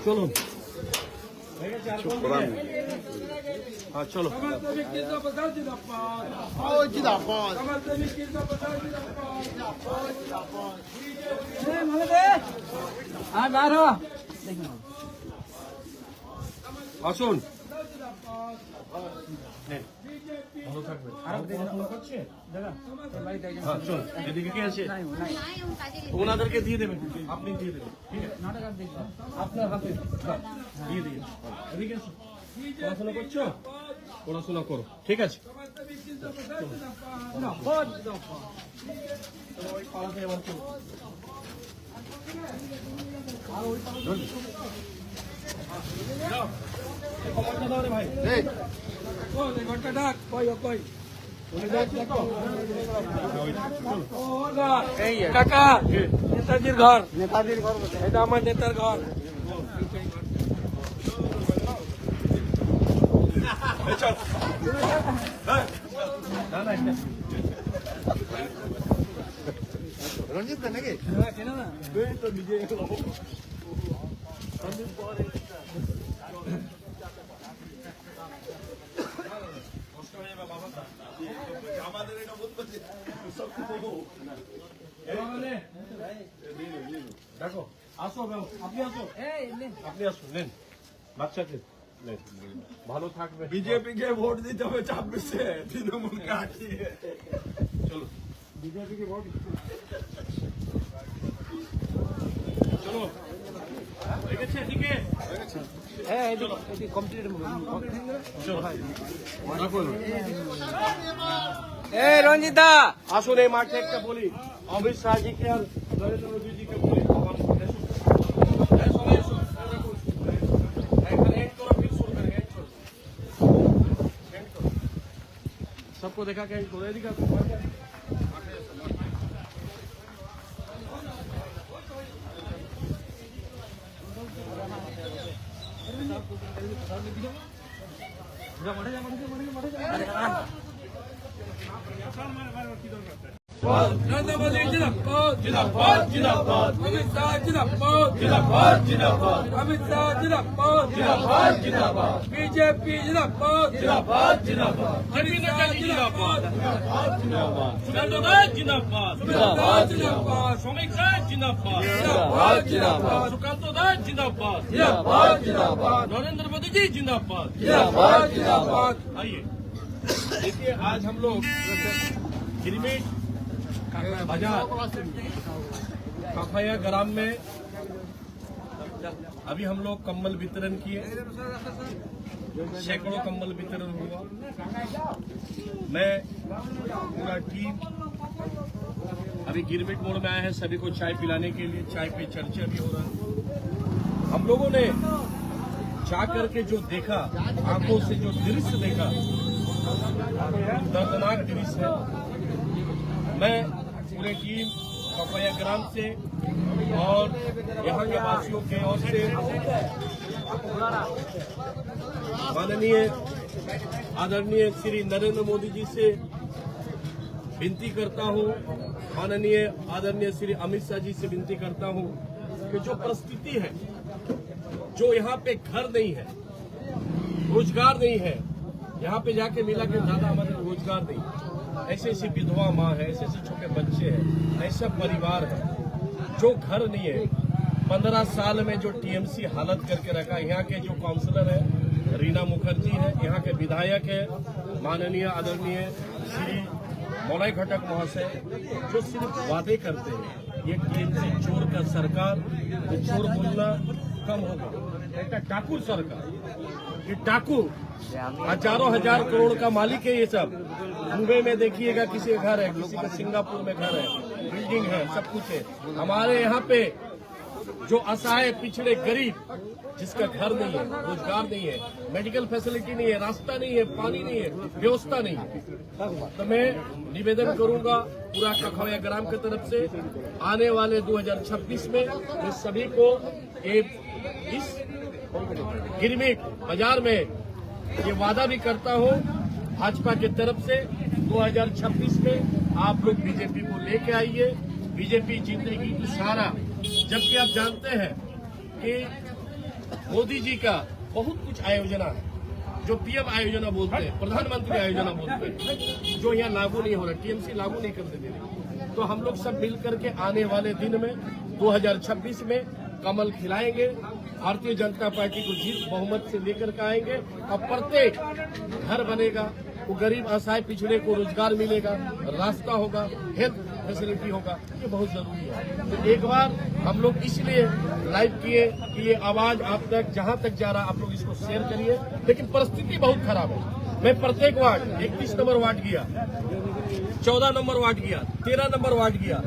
চলুন, হয়ে গেছে, আর কোন দিকে? হ্যাঁ, চলো। সমাজসেবী কৃষ্ণ প্রসাদ জিন্দাবাদ। জিন্দাবাদ সমাজসেবী কৃষ্ণ প্রসাদ জিন্দাবাদ। হ্যাঁ বার হ আসুন, নেন, ভালো থাকবেন। পড়াশোনা করছে? হ্যাঁ, চল, এদিকে কে আছে? ওনাদেরকে দিয়ে দেবেন, আপনি দিয়ে দেবেন, ঠিক আছে? আপনার হাতে দাও, দিয়ে দিন। এদিকে এসো। পড়াশোনা করছো? পড়াশোনা করো, ঠিক আছে? চলো, ওই পাড়াতে এবার চলো। যাও, এই কমান্ডটা দাও রে ভাই। কই, এই ঘরটা ডাক। কই, ও কই। কাকা, নেতাজির ঘর। নেতাজির ঘর বলে এটা আমার নেতার ঘর। রঞ্জিত দা নাকি দেখো, আসো। ব্যবস্থা হবে আপনি আসুন আপনি আসুন নেন বাচ্চাকে নেন ভালো থাকবে বিজেপি কে ভোট দিতে হবে 26-এ তৃণমূলকে হাঁটিয়ে চলো বিজেপিকে ভোট চলো ঠিক আছে ঠিক আছে হ্যাঁ এটি কমপ্লিট চলো রাখুন এ রঞ্জিতা আসুন এই মাঠে একটা বলি অমিত শাহজিকে আর নরেন্দ্র মোদীজিকে বলি আমার এসো। এই সবাই এসো, রাখুন। এখানে end करो, फिर शुरू करेंगे, end करो। End करो। सबको देखा क्या end करो, ये दिखा नरेंद्र मोदी जिंदाबाद जिंदाबाद जिंदाबाद अमित शाह जिंदाबाद जिंदाबाद जिंदाबाद अमित शाह जिंदाबाद जिंदाबाद जिंदाबाद बीजेपी जिंदाबाद जिंदाबाद जिंदाबाद अमित शाह जिंदाबाद जिंदाबाद जिंदाबाद जिंदाबाद जिंदाबाद श्रमिक जिंदाबाद जिंदाबाद जिंदाबाद सुकांत दास जिंदाबाद जिंदाबाद जिंदाबाद नरेंद्र मोदी जी जिंदाबाद जिंदाबाद जिंदाबाद आइए देखिए आज हम लोग गिरमिट बाजार काफाया ग्राम में अभी हम लोग कंबल वितरण किए सैकड़ों कंबल वितरण हुआ मैं पूरा टीम अभी गिरमिट मोड़ में आए हैं सभी को चाय पिलाने के लिए चाय पे चर्चा भी हो रहा है हम लोगों ने जाकर के जो देखा आंखों से जो दृश्य देखा दर्दनाक दृश्य है मैं पूरे टीम कपया ग्राम से और यहाँ के वासियों के ओर से माननीय आदरणीय श्री नरेंद्र मोदी जी से विनती करता हूँ माननीय आदरणीय श्री अमित शाह जी से विनती करता हूँ कि जो परिस्थिति है जो यहाँ पे घर नहीं है रोजगार नहीं है यहाँ पे जाके मिला कि ज्यादा हमारे रोजगार नहीं ऐसे ऐसे विधवा माँ है ऐसे ऐसे छोटे बच्चे हैं ऐसा परिवार है जो घर नहीं है 15 साल में जो टीएमसी हालत करके रखा यहाँ के जो काउंसलर है रीना मुखर्जी है यहाँ के विधायक है माननीय आदरणीय श्री मौलाई घटक महाशय जो सिर्फ वादे करते हैं ये टीएमसी चोर का सरकार ये चोर बोलना कम होगा एक डाकू सरकार ये डाकू हजारों हजार करोड़ का मालिक है ये सब मुंबई में देखिएगा किसी का घर है किसी का सिंगापुर में घर है बिल्डिंग है सब कुछ है हमारे यहाँ पे जो असहाय पिछड़े गरीब जिसका घर नहीं है रोजगार नहीं है मेडिकल फैसिलिटी नहीं है रास्ता नहीं है पानी नहीं है व्यवस्था नहीं है तो मैं निवेदन करूंगा पूरा कखौया ग्राम की तरफ से आने वाले 2026 में मैं सभी को इस गिरमिट बाजार में ये वादा भी करता हूँ भाजपा की तरफ से 2026 में आप लोग बीजेपी को लेके आइए बीजेपी जीतेगी तो सारा जबकि आप जानते हैं कि मोदी जी का बहुत कुछ आयोजना है जो पीएम आयोजना बोलते हैं प्रधानमंत्री आयोजना बोलते हैं जो यहाँ लागू नहीं हो रहा टीएमसी लागू नहीं करते दे रही तो हम लोग सब मिल करके आने वाले दिन में 2026 में कमल खिलाएंगे भारतीय जनता पार्टी को जीत बहुमत से लेकर के आएंगे और प्रत्येक घर बनेगा वो गरीब असहाय पिछड़े को रोजगार मिलेगा रास्ता होगा हेल्थ फैसिलिटी होगा ये बहुत जरूरी है तो एक बार हम लोग इसलिए लाइव किए कि ये आवाज आप तक जहां तक जा रहा आप लोग इसको शेयर करिए लेकिन परिस्थिति बहुत खराब है मैं प्रत्येक वार्ड 31 नंबर वार्ड गया 14 नंबर वार्ड गया 13 नंबर वार्ड गया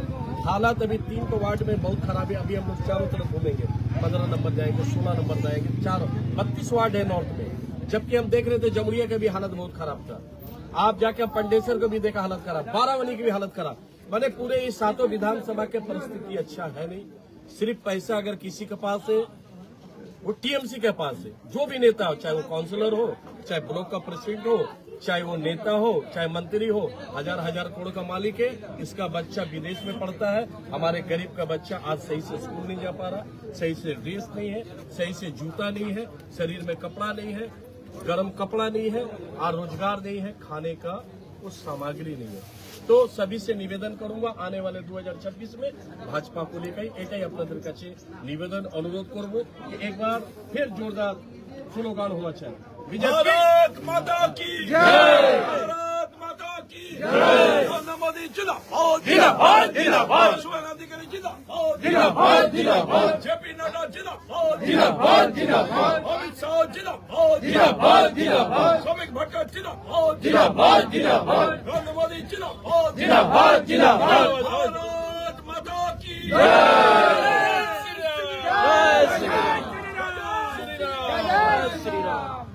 हालात अभी 3 तो वार्ड में बहुत खराब है अभी हम लोग चारों तरफ घूमेंगे 15 नंबर जाएंगे 16 नंबर जाएंगे 32 वार्ड है नॉर्थ में जबकि हम देख रहे थे जमुरिया का भी हालत बहुत खराब था आप जाके पंडेसर को भी देखा हालत खराब बारावनी की भी हालत खराब मैंने पूरे इस 7 विधानसभा के परिस्थिति अच्छा है नहीं सिर्फ पैसा अगर किसी के पास है वो टीएमसी के पास है जो भी नेता हो चाहे वो काउंसलर हो चाहे ब्लॉक का प्रेसिडेंट हो चाहे वो नेता हो चाहे मंत्री हो हजार हजार करोड़ का मालिक है इसका बच्चा विदेश में पढ़ता है हमारे गरीब का बच्चा आज सही से स्कूल नहीं जा पा रहा सही से ड्रेस नहीं है सही से जूता नहीं है शरीर में कपड़ा नहीं है गर्म कपड़ा नहीं है और रोजगार नहीं है खाने का वो सामग्री नहीं है तो सभी से निवेदन करूंगा आने वाले 2026 में भाजपा को लेकर এটাই আপনাদের কাছে নিবেদন অনুরোধ করব कि एक बार फिर जोरदार स्लोगान होना चाहिए बीजेपी भारत माता की जय, भारत माता की जय, नरेंद्र मोदी जिंदाबाद जिंदाबाद जिंदाबाद, सोनिया गांधी जी जिंदाबाद जिंदाबाद जिंदाबाद, जेपी नड्डा जिंदाबाद जिंदाबाद जिंदाबाद, अमित शाह जिंदाबाद जिंदाबाद जिंदाबाद, श्रमिक भट्टाचार्य जिंदाबाद जिंदाबाद जिंदाबाद, नरेंद्र मोदी जिंदाबाद जिंदाबाद जिंदाबाद, भारत माता की जय,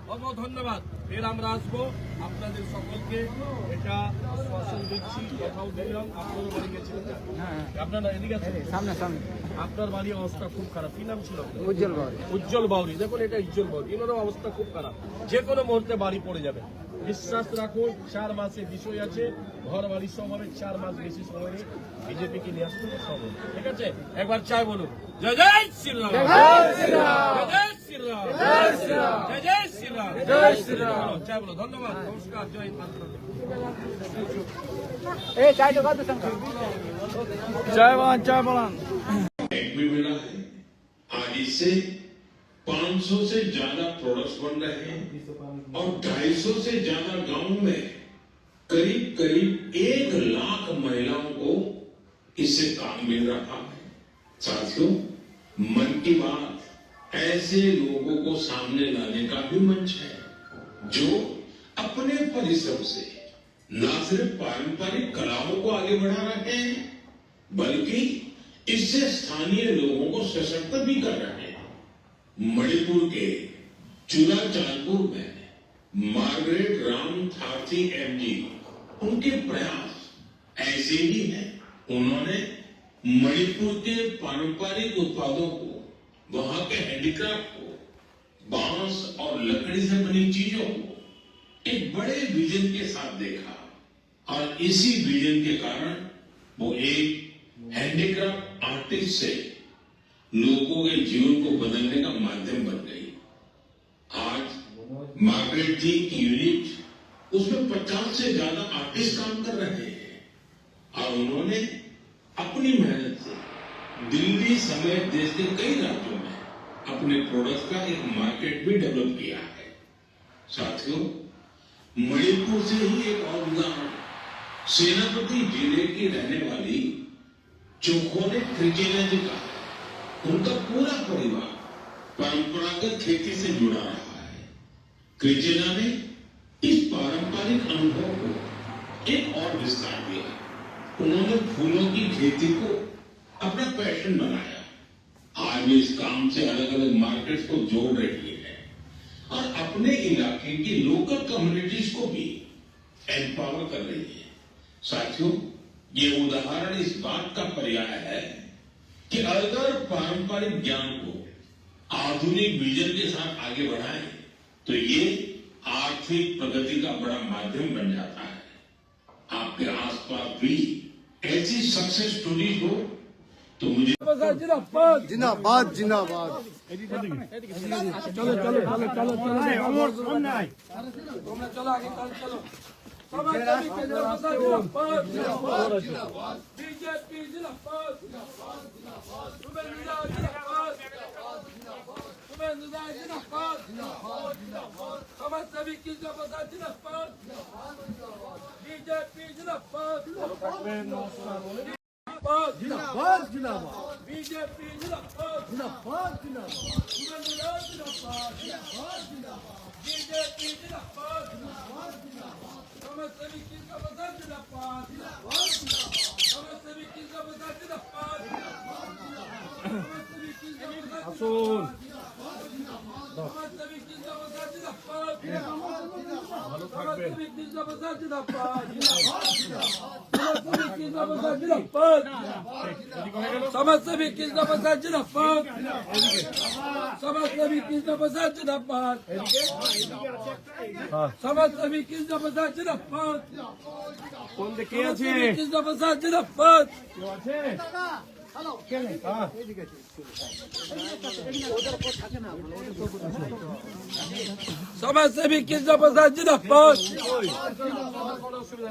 बहुत ধন্যবাদ ফের আমরা আসবো আপনাদের সকলকে এটা আশ্বাসন দিচ্ছি কথাও দিলাম আপনারও বাড়ি গেছিলেন আপনারা এদিকে আছেন সামনে সামনে আপনার বাড়ির অবস্থা খুব খারাপ কি নাম ছিল আপনার? উজ্জ্বল বাউরি উজ্জ্বল বাউরি দেখুন এটা উজ্জ্বল বাউরি এনারও অবস্থা খুব খারাপ যে কোনো মুহূর্তে বাড়ি পড়ে যাবে বিশ্বাস রাখুন 4 মাসের বিষয় আছে ঘর বাড়ি সব হবে 4 মাস বেশি সময় নেই বিজেপি কে নিয়ে আসতে সব হবে। ঠিক আছে একবার চাই বলুন জয় জয় শ্রীরাম জয় শ্রীরাম জয় শ্রীরাম জয় শ্রীরাম জয় শ্রীরাম জয় শ্রীরাম চাই বলো ধন্যবাদ নমস্কার জয় হিন্দ এই চাইটো কত সংখ্যা জয় বলান জয় বলান भी मिला है आज इससे 500 से ज्यादा प्रोडक्ट्स बन रहे हैं और 250 से ज्यादा गांव में करीब करीब 1 लाख महिलाओं को इससे काम मिल रहा है। साथियों, मन की बात ऐसे लोगों को सामने लाने का भी मंच है जो अपने परिश्रम से न सिर्फ पारंपरिक कलाओं को आगे बढ़ा रहे हैं बल्कि इससे स्थानीय लोगों को सशक्त भी कर रहे हैं। मणिपुर के चुराचांदपुर में मार्गरेट राम थार्थी एमजी उनके प्रयास ऐसे ही हैं। उन्होंने मणिपुर के पारंपरिक उत्पादों को, वहां के हैंडीक्राफ्ट को, बांस और लकड़ी से बनी चीजों को एक बड़े विजन के साथ देखा और इसी विजन के कारण वो एक हैंडीक्राफ्ट आर्टिस्ट से लोगों के जीवन को बदलने का माध्यम बन गई। आज मार्गरेट जी की यूनिट उसमें 50 से ज्यादा आर्टिस्ट काम कर रहे हैं और उन्होंने अपनी मेहनत से दिल्ली समेत देश के कई राज्यों में अपने प्रोडक्ट्स का एक मार्केट भी डेवलप किया है। साथियों, मणिपुर से ही एक और उदाहरण सेनापति जिले की रहने वाली चौखोने क्रिकेना जी का है। उनका पूरा परिवार परंपरागत खेती से जुड़ा रहा है। क्रिकेना ने इस पारंपरिक अनुभव को एक और विस्तार दिया। उन्होंने फूलों की खेती को अपना पैशन बनाया। आज वे इस काम से अलग अलग मार्केट्स को जोड़ रही है और अपने इलाके की लोकल कम्युनिटीज को भी एम्पावर कर रही है। साथियों, ये उदाहरण इस बात का पर्याय है कि अगर पारंपरिक ज्ञान को आधुनिक विजन के साथ आगे बढ़ाएं तो ये आर्थिक प्रगति का बड़ा माध्यम बन जाता है। आपके आसपास भी ऐसी सक्सेस स्टोरीज हो तो मुझे जिंदाबाद जिंदाबाद তোমরা চলো আগে চলো সমাজসেবী কেন্দ্র প্রধান জিন্দাবাদ জিন্দাবাদ বিজেপি জিন্দাবাদ জিন্দাবাদ জিন্দাবাদ শুভেন্দু জিন্দাবাদ শুভেন্দু জিন্দাবাদ জিন্দাবাদ জিন্দাবাদ সমাজসেবী কেন্দ্র প্রধান জিন্দাবাদ জিন্দাবাদ বিজেপি জিন্দাবাদ जिंदाबाद जिंदाबाद बीजेपी जिंदाबाद जिंदाबाद जिंदाबाद शुभेंदु जिंदाबाद बीजेपी जिंदाबाद समाजसेवी केंद्र प्रधान जिंदाबाद समाजसेवी केंद्र प्रधान जिंदाबाद समाजसेवी केंद्र प्रधान আসুন समाजसेवी केंद्र प्रधान जिंदाबाद ভালো থাকবেন समाजसेवी केंद्र प्रधान जिंदाबाद समाजसेवी केंद्र प्रधान जिंदाबाद समाजसेवी केंद्र प्रधान जिंदाबाद समाजसेवी केंद्र प्रधान जिंदाबाद समाजसेवी केंद्र प्रधान जिंदाबाद কোন দিকে আছে केंद्र प्रधान जिंदाबाद কেউ আছে समाजसेवी कृष्ण प्रसाद जिंदाबाद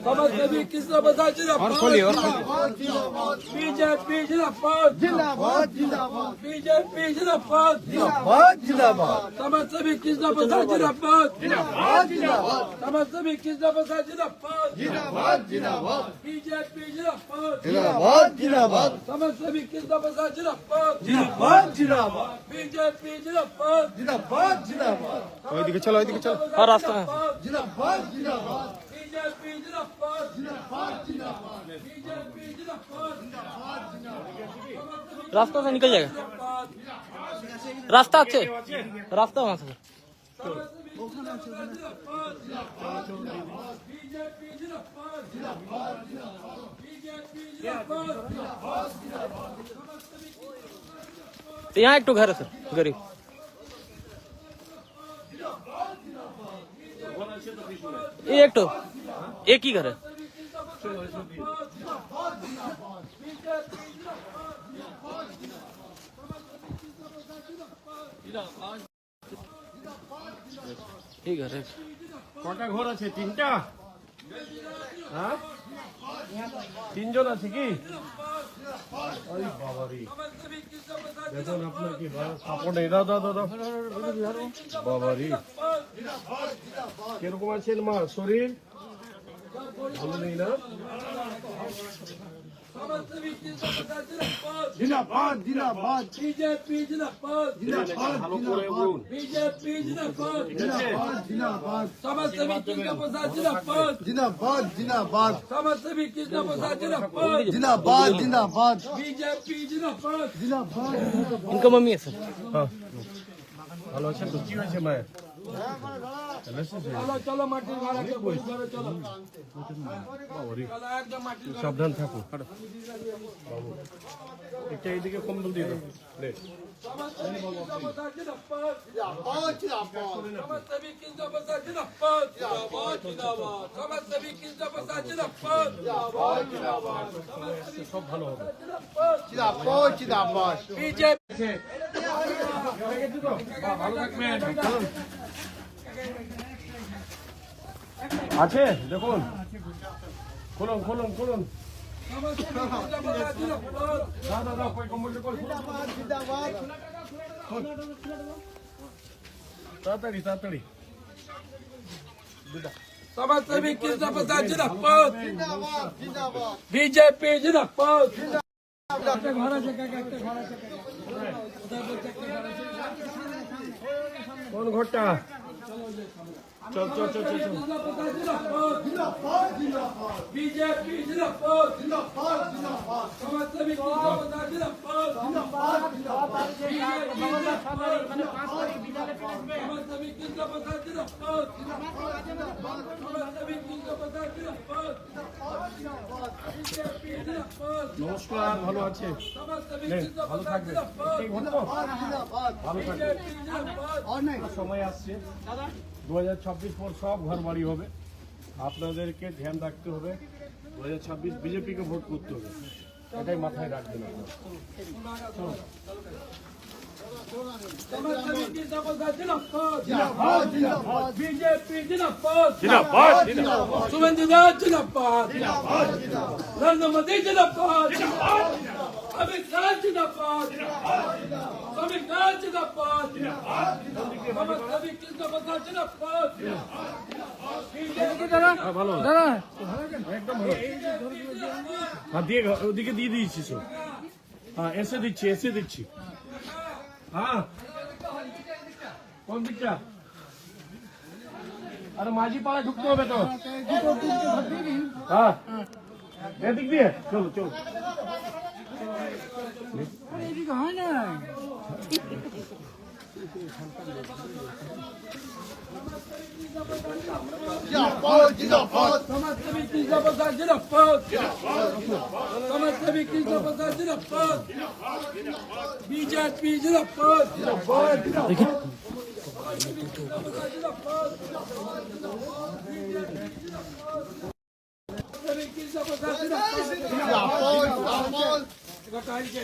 समाजसेवी कृष्ण प्रसाद जिंदाबाद बीजेपी जिंदाबाद बीजेपी जिंदाबाद समाजसेवी कृष्ण प्रसाद जिंदाबाद समाजसेवी कृष्ण प्रसाद जिंदाबाद बीजेपी जिंदाबाद समाजसेवी कृष्ण प्रसाद जिंदाबाद बीजेपी जिंदाबाद ওইদিকে চলো ওইদিকে চলো আর রাস্তা बीजेपी जिंदाबाद बीजेपी जिंदाबाद रास्ता से निकल जाएगा रास्ता अच्छे रास्ता वहां से बीजेपी जिंदाबाद बीजेपी जिंदाबाद यहाँ एक तो घर है सर गरीब ये एक तो एक ही घर है ये घर है কটা ঘর আছে? তিনটা? হ্যাঁ, তিনজন আছে কি? আরে বাবারে, দেখুন আপনার কি কাপড় নেই। দাও দাও দাও দাও। বাবারে, কিরকম আছেন মা? শরীর ভালো নেই না? जिंदाबाद जिंदाबाद बीजेपी जिंदाबाद ভালো করে বলুন। बीजेपी जिंदाबाद जिंदाबाद समाजसेवी कृष्ण प्रसाद जिंदाबाद जिंदाबाद जिंदाबाद समाजसेवी कृष्ण प्रसाद जिंदाबाद जिंदाबाद जिंदाबाद बीजेपी जिंदाबाद जिंदाबाद इनका मम्मी है सर হ্যাঁ, ভালো আছেন তো? কি হয়েছে মায়ের? चलो चलो माटी भाड़ा के बोल चलो चलो বাবারে, चलो एकदम माटी সাবধান থাকুন। বাবু, এটা এইদিকে কম্বল দিয়ে দাও। নে। समाजसेवी कृष्ण प्रसाद जिंदाबाद जिंदाबाद समाजसेवी कृष्ण प्रसाद जिंदाबाद समाजसेवी कृष्ण प्रसाद जिंदाबाद সব ভালো হবে। जिंदाबाद जिंदाबाद बीजेपी আছে দেখুন, খুলুন খুলুন খুলুন। দাও দাও দাও, কই কম্বলটা কই? তাড়াতাড়ি তাড়াতাড়ি। समाजसेवी कृष्ण प्रसाद जिंदाबाद जिंदाबाद बीजेपी जिंदाबाद কোন ঘরটা? চল চল চল চল চল। बीजेपी जिंदाबाद समाजसेवी कृष्ण प्रसाद जिंदाबाद समाजसेवी कृष्ण प्रसाद जिंदाबाद समाजसेवी कृष्ण प्रसाद जिंदाबाद बीजेपी जिंदाबाद নমস্কার, ভালো আছে? समाजसेवी নেন, कृष्ण ভালো प्रसाद থাকবেন। जिंदाबाद এই ঘর তো? ভালো থাকবেন। बीजेपी जिंदाबाद और नहीं সময় আসছে, 2026 পর সব ঘর বাড়ি হবে। আপনাদেরকে ধ্যান রাখতে হবে, 2026 বিজেপিকে ভোট করতে হবে, এটাই মাথায় রাখবেন আপনারা। समाजसेवी कृष्ण प्रसाद जिंदाबाद जिंदाबाद जिंदाबाद बीजेपी जिंदाबाद जिंदाबाद जिंदाबाद सुवेंद्र दास जिंदाबाद नरेंद्र मोदी जिंदाबाद अमित शाह जिंदाबाद अमित शाह जिंदाबाद समाजसेवी कृष्ण प्रसाद जिंदाबाद হ্যাঁ, ভালো একদম ভালো। হ্যাঁ, দিয়ে ওদিকে দিয়ে দিয়েছি সব। হ্যাঁ, এসে দিচ্ছি এসে দিচ্ছি। হ্যাঁ, কোন দিকটা? আরে মাঝি পাড়া ঢুকতে হবে তো। হ্যাঁ, এদিক দিয়ে চলো চলো। जिंदाबाद जिंदाबाद समाजसेवी कृष्ण प्रसाद जिंदाबाद समाजसेवी कृष्ण प्रसाद जिंदाबाद बीजेपी जिंदाबाद जिंदाबाद কথা হয়েছে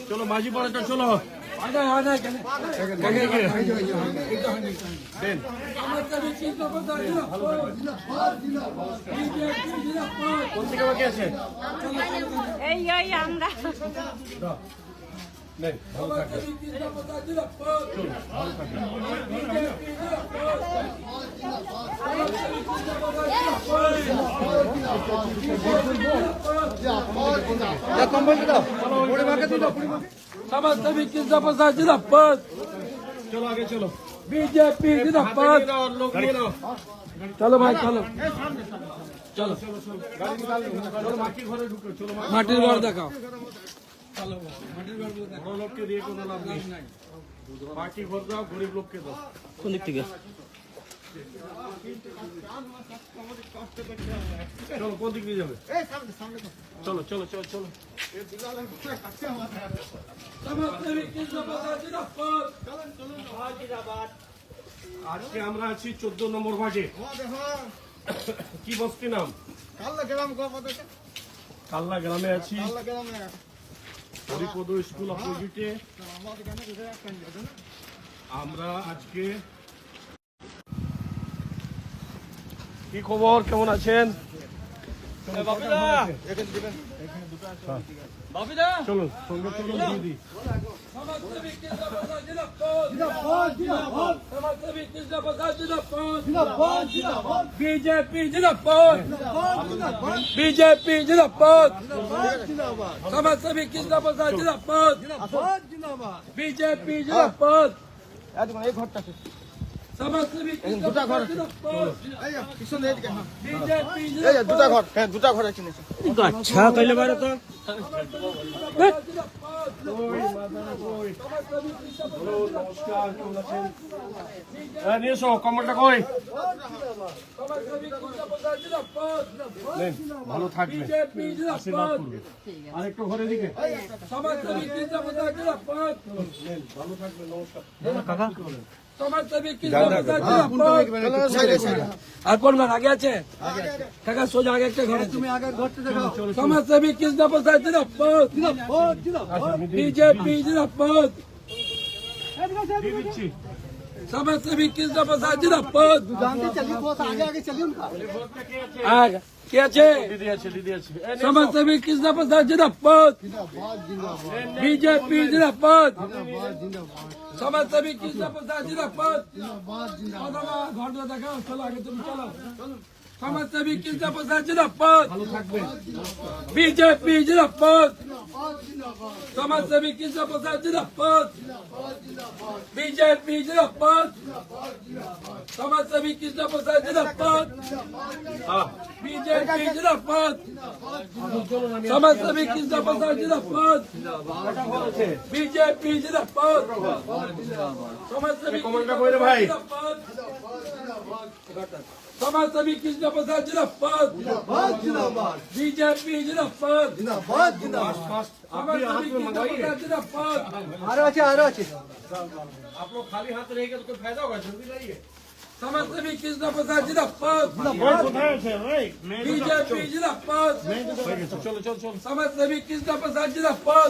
চলো মাঝি পাড়াটা চলো হয় না কেন দেন কোন থেকে বাকি আছে এই আমরা নেন ভালো থাকবেন समाजसेवी किसका प्रसाद जिंदाबाद चलो आगे चलो बीजेपी जिंदाबाद लोग लिए ना चलो भाई चलो चलो चलो माटी घरे ढुको चलो माटिर घर देखाओ বড় লোককে দিয়ে কোনো লাভ নেই মাটি ঘর দাও গরিব লোককে দাও কোন দিক থেকে চলো কোন দিক দিয়ে যাবে চলো চলো চলো চলো समाजसेवी किसका प्रसाद जिंदाबाद আজকে আমরা আছি 14 নম্বর ওয়ার্ডে কি বস্তি নাম কাল্লা গ্রামে আছি হরিপদ স্কুল অপোজিটে আমরা আজকে কি খবর কেমন আছেন চলুন সঙ্গে চলুন দিদি समाजसेवी किसका प्रसाद जिंदाबाद समाजसेवी किसका प्रसाद जिंदाबाद बीजेपी जिंदाबाद बीजेपी जिंदाबाद समाजसेवी किसका प्रसाद जिंदाबाद बीजेपी जिंदाबाद समाजसेवी किसका प्रसाद जिंदाबाद बीजेपी আচ্ছা তাইলে বাইরে তো নমস্কার কেমন আছেন নিয়ে এসো কম্বলটা কই নেন, ভালো থাকবে আশীর্বাদ করবে আর একটু ঘরে দিকে समाजसेवी किसका प्रसाद जिंदाबाद নেন, ভালো থাকবে নমস্কার समाजसेवी किसका प्रसाद जिंदाबाद আর কোন ঘর আগে আছে কাকা সোজা আগে একটা ঘর তুমি আগে ঘরটা দেখাও समाजसेवी किसका प्रसाद जिंदाबाद बीजेपी जिंदाबाद দিয়ে দিচ্ছি समाजसेवी किसका प्रसाद जिंदाबाद आगे কে আছে দিদি আছে দিদি আছে समाजसेवी किसका प्रसाद जिंदाबाद बीजेपी जिंदाबाद समाजसेवी किसका प्रसाद जिंदाबाद ঘটনা দেখাও চলো আগে তুমি চলো समाजसेवी किसका प्रसाद जिंदाबाद ভালো থাকবে बीजेपी जिंदाबाद समाजसेवी किसका प्रसाद जिंदाबाद बीजेपी जिंदाबाद समाजसेवी किसका प्रसाद जिंदाबाद बीजेपी जिंदाबाद समाजसेवी किसका प्रसाद जिंदाबाद बीजेपी जिंदाबाद समाजसेवी কমলটা কই রে ভাই समाजसेवी किसका प्रसाद जिंदाबाद बीजेपी जिंदाबाद আপনি हाथ समाजसेवी में किसका मंगाइए प्रसाद जिंदाबाद आप लोग खाली हाथ रहेंगे तो कोई फायदा होगा जल्दी लाइए समाजसेवी किसका प्रसाद जिंदाबाद बीजेपी जिंदाबाद चलो चलो चलो समाजसेवी किसका प्रसाद जिंदाबाद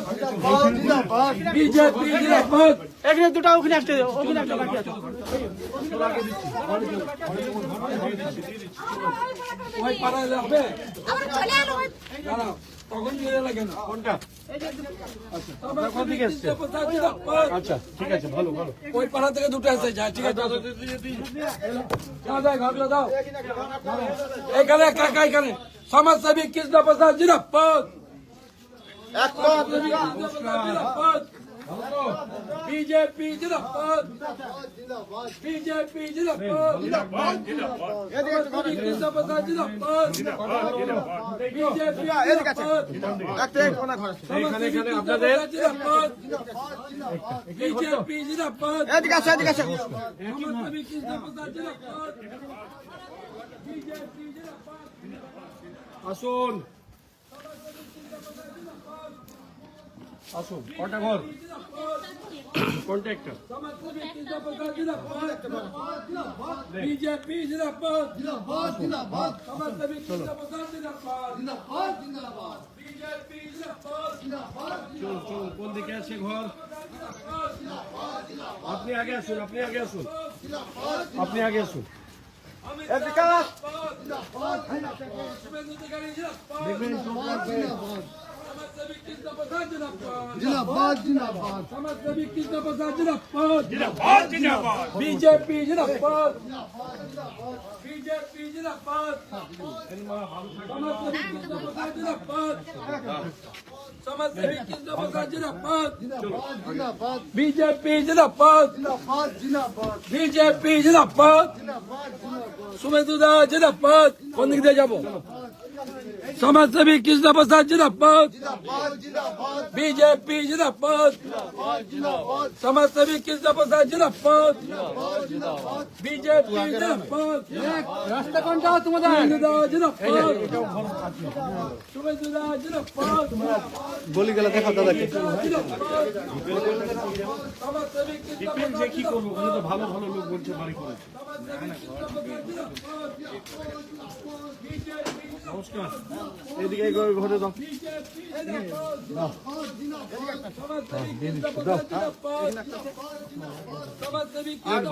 बीजेपी जिंदाबाद এখানে দুটো ওখানে একটা ওখানে একটা বাকি আছে ওই পাড়ায় লাগবে দাঁড়াও তখন নিয়ে লাগে না কোনটা समाजसेवी किसका प्रसाद जिंदाबाद আচ্ছা ঠিক আছে ভালো ভালো ওই পাড়া থেকে দুটো আসে যায় ঠিক আছে দাও দাও ঘরগুলো দাও এখানে কাকা এখানে समाजसेवी किसका प्रसाद जिंदाबाद समाजसेवी किसका प्रसाद जिंदाबाद बीजेपी जिंदाबाद बीजेपी जिंदाबाद समाजसेवी किसका प्रसाद जिंदाबाद बीजेपी जिंदाबाद समाजसेवी किसका प्रसाद जिंदाबाद बीजेपी जिंदाबाद समाजसेवी किसका प्रसाद जिंदाबाद बीजेपी जिंदाबाद আসুন আসুন কটা ঘর কোনটা একটা समाजसेवी किसका प्रसाद जिंदाबाद बीजेपी जिंदाबाद समाजसेवी किसका प्रसाद जिंदाबाद চল চল, কোন দিকে আছে ঘর? আপনি আগে আসুন, আপনি আগে আসুন, আপনি আগে আসুন। দেখবেন जिंदाबाद जिंदाबाद समाजसेवी कृष्ण प्रसाद जिंदाबाद जिंदाबाद जिंदाबाद बीजेपी जिंदाबाद बीजेपी जिंदाबाद समाजसेवी कृष्ण प्रसाद जिंदाबाद समाजसेवी कृष्ण प्रसाद जिंदाबाद जिंदाबाद बीजेपी जिंदाबाद जिंदाबाद जिंदाबाद बीजेपी जिंदाबाद सुमेधुदा जिंदाबाद कौन दिख दे जाबो समाजसेवी कृष्ण प्रसाद जिंदाबाद जिंदाबाद जिंदाबाद बीजेपी जिंदाबाद जिंदाबाद समाजसेवी कृष्ण प्रसाद जिंदाबाद जिंदाबाद बीजेपी जिंदाबाद रास्ता कौन सा तुम्हारा सुमेधुदा जिंदाबाद सुमेधुदा जिंदाबाद গলি গেলা দেখা দাদাকে समाजसेवी कृष्ण দেখবেন যে কি করবো, ওখানে তো ভালো ভালো লোক বলছে বাড়ি করেছে। নমস্কার, এদিকে ঘরে দাও।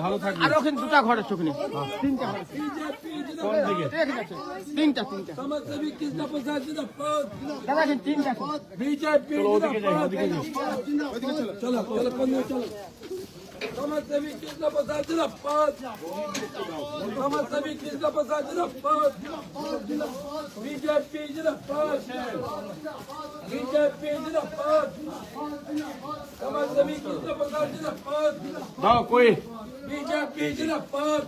ভালো থাকবে। আর ওখানে দুটা ঘর আছে, ওখানে তিনটা ঘর আছে। কোন দিকে? তিনটা समाजसेवी कृष्ण प्रसाद जिंदाबाद দাদা, এখানে তিনটা আছে। बीजेपी ওদিকে যাই, ওদিকে যাই। चलो चलो चलो चलो समाजसेवी कृष्ण प्रसाद जिंदाबाद समाजसेवी कृष्ण प्रसाद जिंदाबाद बीजेपी जिंदाबाद बीजेपी जिंदाबाद समाजसेवी कृष्ण प्रसाद जिंदाबाद দাও কই? बीजेपी जिंदाबाद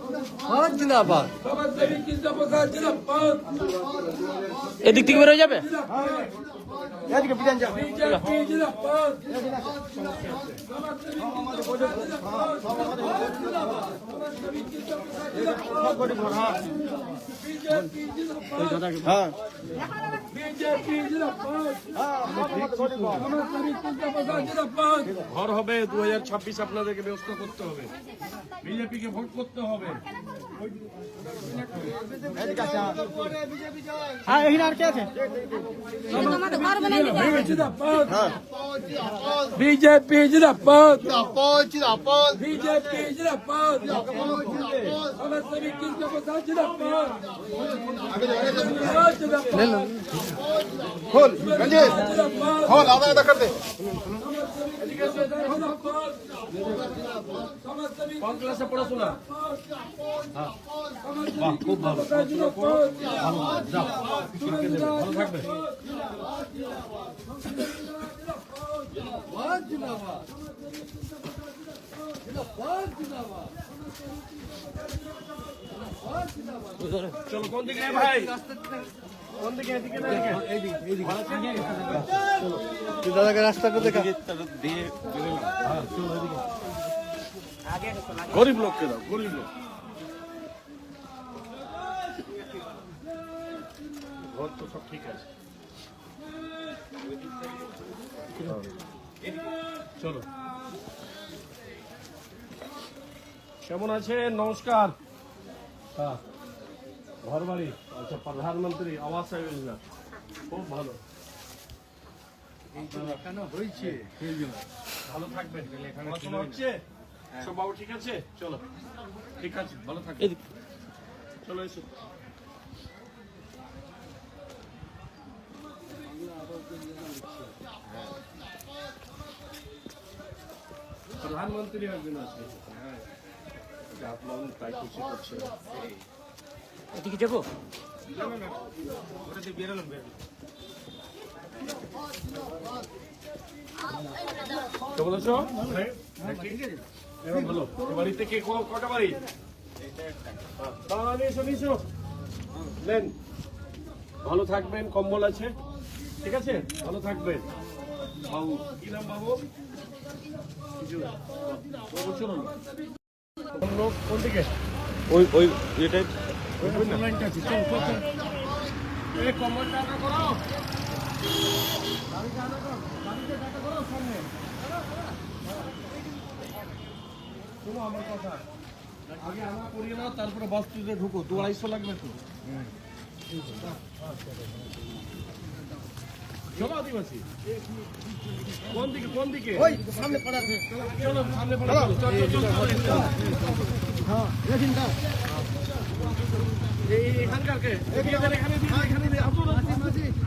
জিন্দাবাদ समाजसेवी कृष्ण प्रसाद जिंदाबाद এদিক থেকে বেরোয় যাবে। बीजेपी जिंदाबाद হ্যাঁ बीजेपी जिंदाबाद समाजसेवी कृष्ण प्रसाद जिंदाबाद ঘর হবে 2026, আপনাদেরকে ব্যবস্থা করতে হবে, বিজেপি কে ভোট করতে হবে। হ্যাঁ, এখানে আর কে আছে? जिंदाबाद बीजेपी जिंदाबाद जिंदाबाद जिंदाबाद बीजेपी जिंदाबाद समाजसेवी कृष्ण प्रसाद जिंदाबाद खोल रंजीत खोल आधा आधा कर दे কোন ক্লাসে পড়াশোনা? বাহ, খুব ভালো। ভালো থাকবে। চলো, কোন দিকে ভাই? কোন দিকে? এদিকে না এদিকে? ভালো থাকবে। তুই দাদাকে রাস্তাটা দেখা গরিব লোককে দাও, গরিব লোক। ঘর তো সব ঠিক আছে। চলো, কেমন আছেন? নমস্কার। হ্যাঁ, ঘর বাড়ি, আচ্ছা, প্রধানমন্ত্রী আবাস যোজনা, খুব ভালো। হয়েছে ভালো থাকবেন। পড়াশোনা হচ্ছে? সব বাবু ঠিক আছে? চলো, ঠিক আছে, ভালো থাকবেন। চলো এসো। প্রধানমন্ত্রী একজন আছে, হ্যাঁ, আপনার তাই খুশি করছে। এদিকে যাবো। কেমন আছো? এবার বলো, বাড়িতে কে কটা বাড়ি? এসো, নেন। ভালো থাকবেন, কম্বল আছে, ঠিক আছে, ভালো থাকবেন। বাবু, কি নাম বাবু? বছর হলো। কোন দিকে? ওই এটাই লাইনটা আছে, চল চল চল। এই কম্বলটা আনা করো। শোনো আমার কথা, আগে আনা করিয়ে নাও, তারপরে বস্তুতে ঢুকো। 250 লাগবে তো। সব আদিবাসী কোন দিকে কোন দিকে ওই সামনে পড়া আছে চলো সামনে পড়ো চল চল চল হ্যাঁ রেখিন দাও এই এখানকার কে এখানে এখানে আপনারা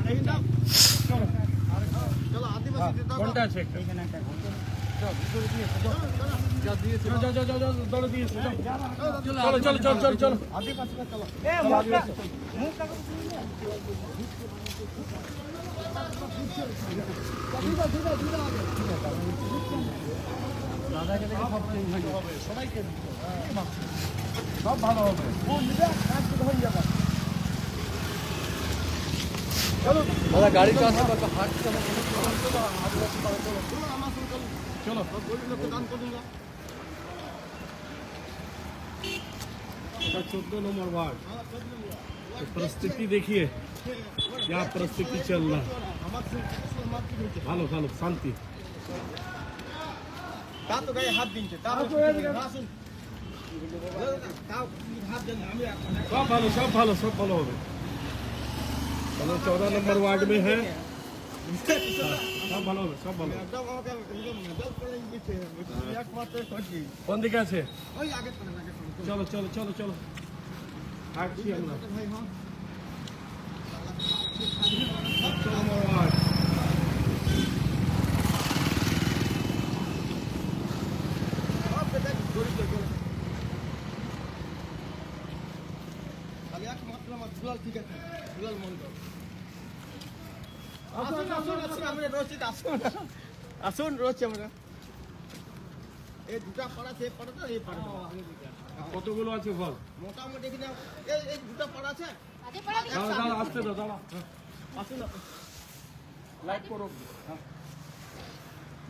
রেখিন দাও চলো আদিবাসী দাও কোনটা আছে এখানে একটা দৌড়ে দিয়েছে চলো চলো চলো চলো চলো আদিবাসী চলো সব ভালো হবে দাদা গাড়ি তো আছে কত হাট चलो दान कर दूंगा 14 नंबर वार्ड तो परिस्थिति देखिए क्या परिस्थिति चल रहा है ভালো ভালো শান্তি তা তো গায়ে হাত দিনছে তা আসুন তাও হাত দেন আমি सब भालो হবে चलो 14 नंबर वार्ड में है सब ভালো হবে सब ভালো একদম আমাকে একদম মেডাল করে দিয়েছে একমাত্র সত্যি কোন দিকে আছে ওই আগে করেন আগে করেন চলো চলো চলো চলো হাঁটছি আমরা ভাই হ্যাঁ 14 नंबर वार्ड সব বেটা গরিব লোক খালি একমাত্র আমার দুলাল ঠিক আছে দুলাল মন্ডল আসুন আসুন আসুন আমরা রোচিত আসুন রোচ আমরা এই দুটা পাড়া আছে পাড়াটা এই পাড়া কতগুলো আছে ঘর মোটামুটি এখানে এই দুটা পাড়া আছে দাঁড়া দাঁড়া আসতে দাও দাঁড়া আসুন আপনি লাইট করো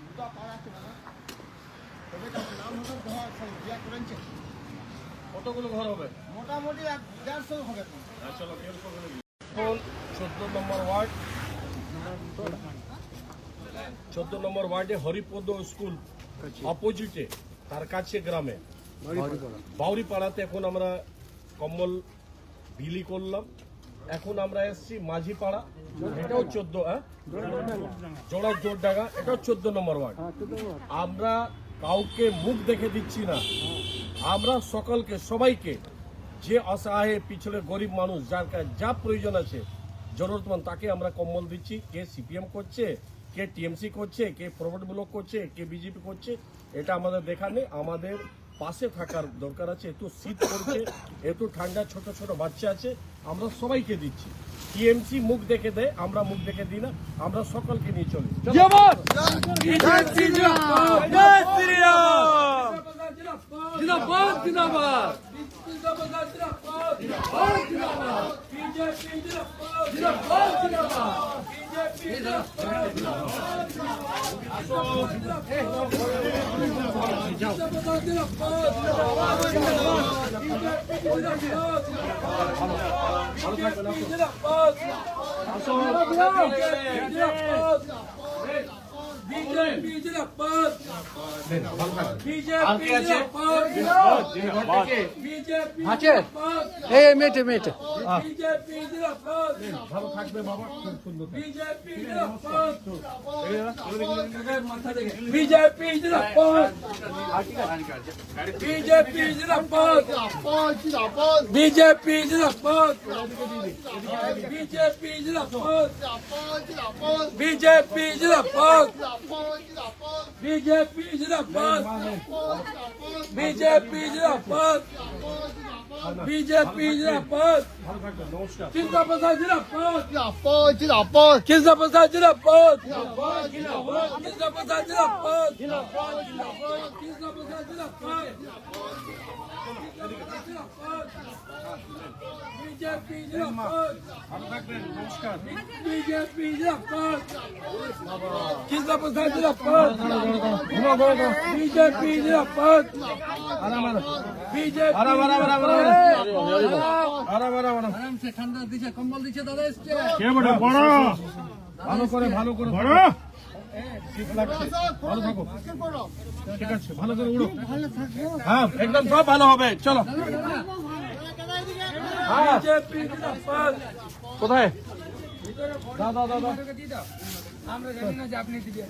দুটা পাড়া আছে দাদা তবে তার নাম হলো ঘর দিয়া করেছে কতগুলো ঘর হবে মোটামুটি 150 হবে চলো 14 নম্বর ওয়ার্ড 14 নম্বর ওয়ার্ডে হরিপদ স্কুল অপোজিটে তার কাছে গ্রামে বাউরিপাড়াতে এখন আমরা কম্বল বিলি করলাম এখন আমরা এসেছি মাঝিপাড়া এটাও 14 জোড়া জোরডাঙ্গা এটাও 14 নম্বর ওয়ার্ড আমরা কাউকে মুখ দেখে দিচ্ছি না আমরা সকলকে সবাইকে যে অসহায় পিছনে গরিব মানুষ যার যা প্রয়োজন আছে জরুরতমন্দ তাকে আমরা কম্বল দিচ্ছি কে সিপিএম করছে কে টিএমসি করছে কে ফরওয়ার্ড ব্লক করছে কে বিজেপি করছে এটা আমাদের দেখা নেই আমাদের পাশে থাকার দরকার আছে একটু শীত করছে একটু ঠান্ডা ছোট ছোট বাচ্চা আছে আমরা সবাইকে দিচ্ছি টিএমসি মুখ দেখে দেয় আমরা মুখ দেখে দিই না আমরা সকলকে নিয়ে চলি আছে এই মেটে মেটে ভালো থাকবে বাবা খুব সুন্দর बीजेपी जिंदाबाद बीजेपी जिंदाबाद बीजेपी जिंदाबाद बीजेपी जिंदाबाद बीजेपी जिंदाबाद बीजेपी जिंदाबाद बीजेपी जिंदाबाद बीजेपी जिंदाबाद ভালো থাকবে নমস্কার किसका प्रसाद जिंदाबाद জিরাপদ किसका प्रसाद जिंदाबाद জিরাপদ किसका प्रसाद जिंदाबाद किसका प्रसाद जिंदाबाद बीजेपी जिंदाबाद ভালো থাকবেন নমস্কার बीजेपी जिंदाबाद किसका प्रसाद जिंदाबाद बीजेपी जिंदाबाद बीजेपी আরাম সে ঠান্ডা দিছে কম্বল দিছে দাদা এসছে ভালো করে শীত লাগছে ভালো থাকো ঠিক আছে ভালো করে উড়ো হ্যাঁ একদম সব ভালো হবে চলো बीजेपी जिंदाबाद কোথায় আমরা জানি না যে আপনি দিবেন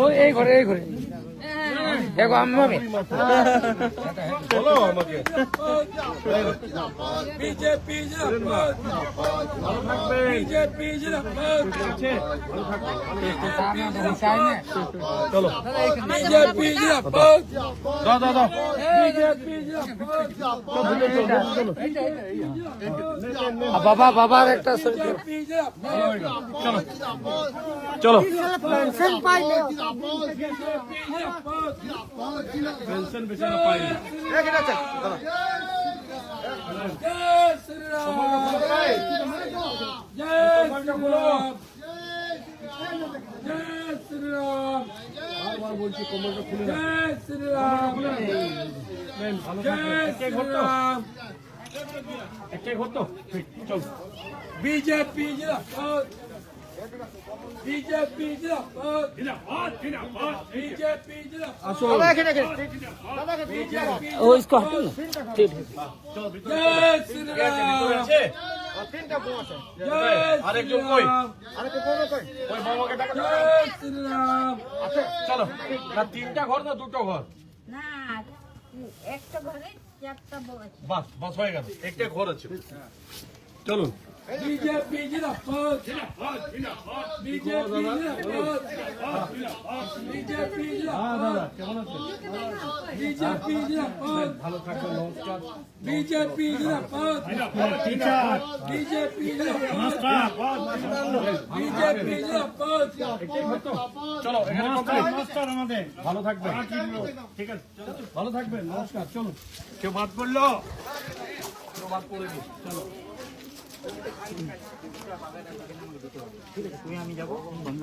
ও এই ঘরে দেখো আমি বলো আমাকে। বিজেপি জিন্দাবাদ ভালো থাকবেন। বিজেপি জিন্দাবাদ আছে? চলো বিজেপি জিন্দাবাদ দাও বিজেপি জিন্দাবাদ বাবার একটা বিজেপি জিন্দাবাদ চলো পেনশন পাইলে পেনশন বেচারা পাইনি। জয় শ্রীরাম জয় শ্রীরাম জয় শ্রীরাম বারবার বলছি কোমরটা খুলে না। জয় শ্রীরাম নেন, ভালো জয় থাকবেন। একটাই ঘর তো? শ্রীরাম একটাই ঘর তো? ঠিক, চল। বিজেপি জিন্দাবাদ বিজেপি জিন্দাবাদ বিজেপি জিন্দাবাদ বিজেপি ও इसको हटो ना ठीक है জয় শ্রীরাম আছে? জয় আরেকজন কই? শ্রীরাম ওই বাবাকে ডাকো তো। জয় শ্রীরাম চলো না, তিনটা ঘর না দুটো ঘর? না একটা ঘরে চারটা বউ আছে বাস বাস হয়ে গেল, একটা ঘর আছে। চলুন। বিজেপি জিন্দাবাদ বিজেপি জিন্দাবাদ বিজেপি জিন্দাবাদ কেমন আছেন? বিজেপি জিন্দাবাদ ভালো থাকবেন, নমস্কার। বিজেপি জিন্দাবাদ বিজেপি জিন্দাবাদ বিজেপি জিন্দাবাদ চলো এখানে complete। ভালো থাকবেন, ঠিক আছে, ভালো থাকবেন, নমস্কার। চলুন। কেউ বাদ পড়লো? কেউ বাদ পড়েনি? চলো।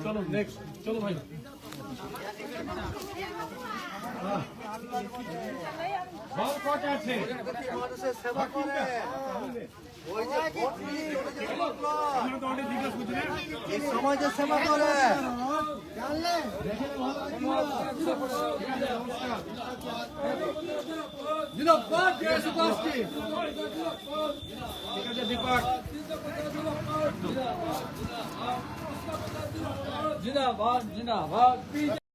চলো নেক্সট, চলো ভাই। ঘর কটা আছে? সমাজের সেবা করে জিন্দাবাদ জয় সুভাষজি ঠিক আছে দীপক। জিন্দাবাদ জিন্দাবাদ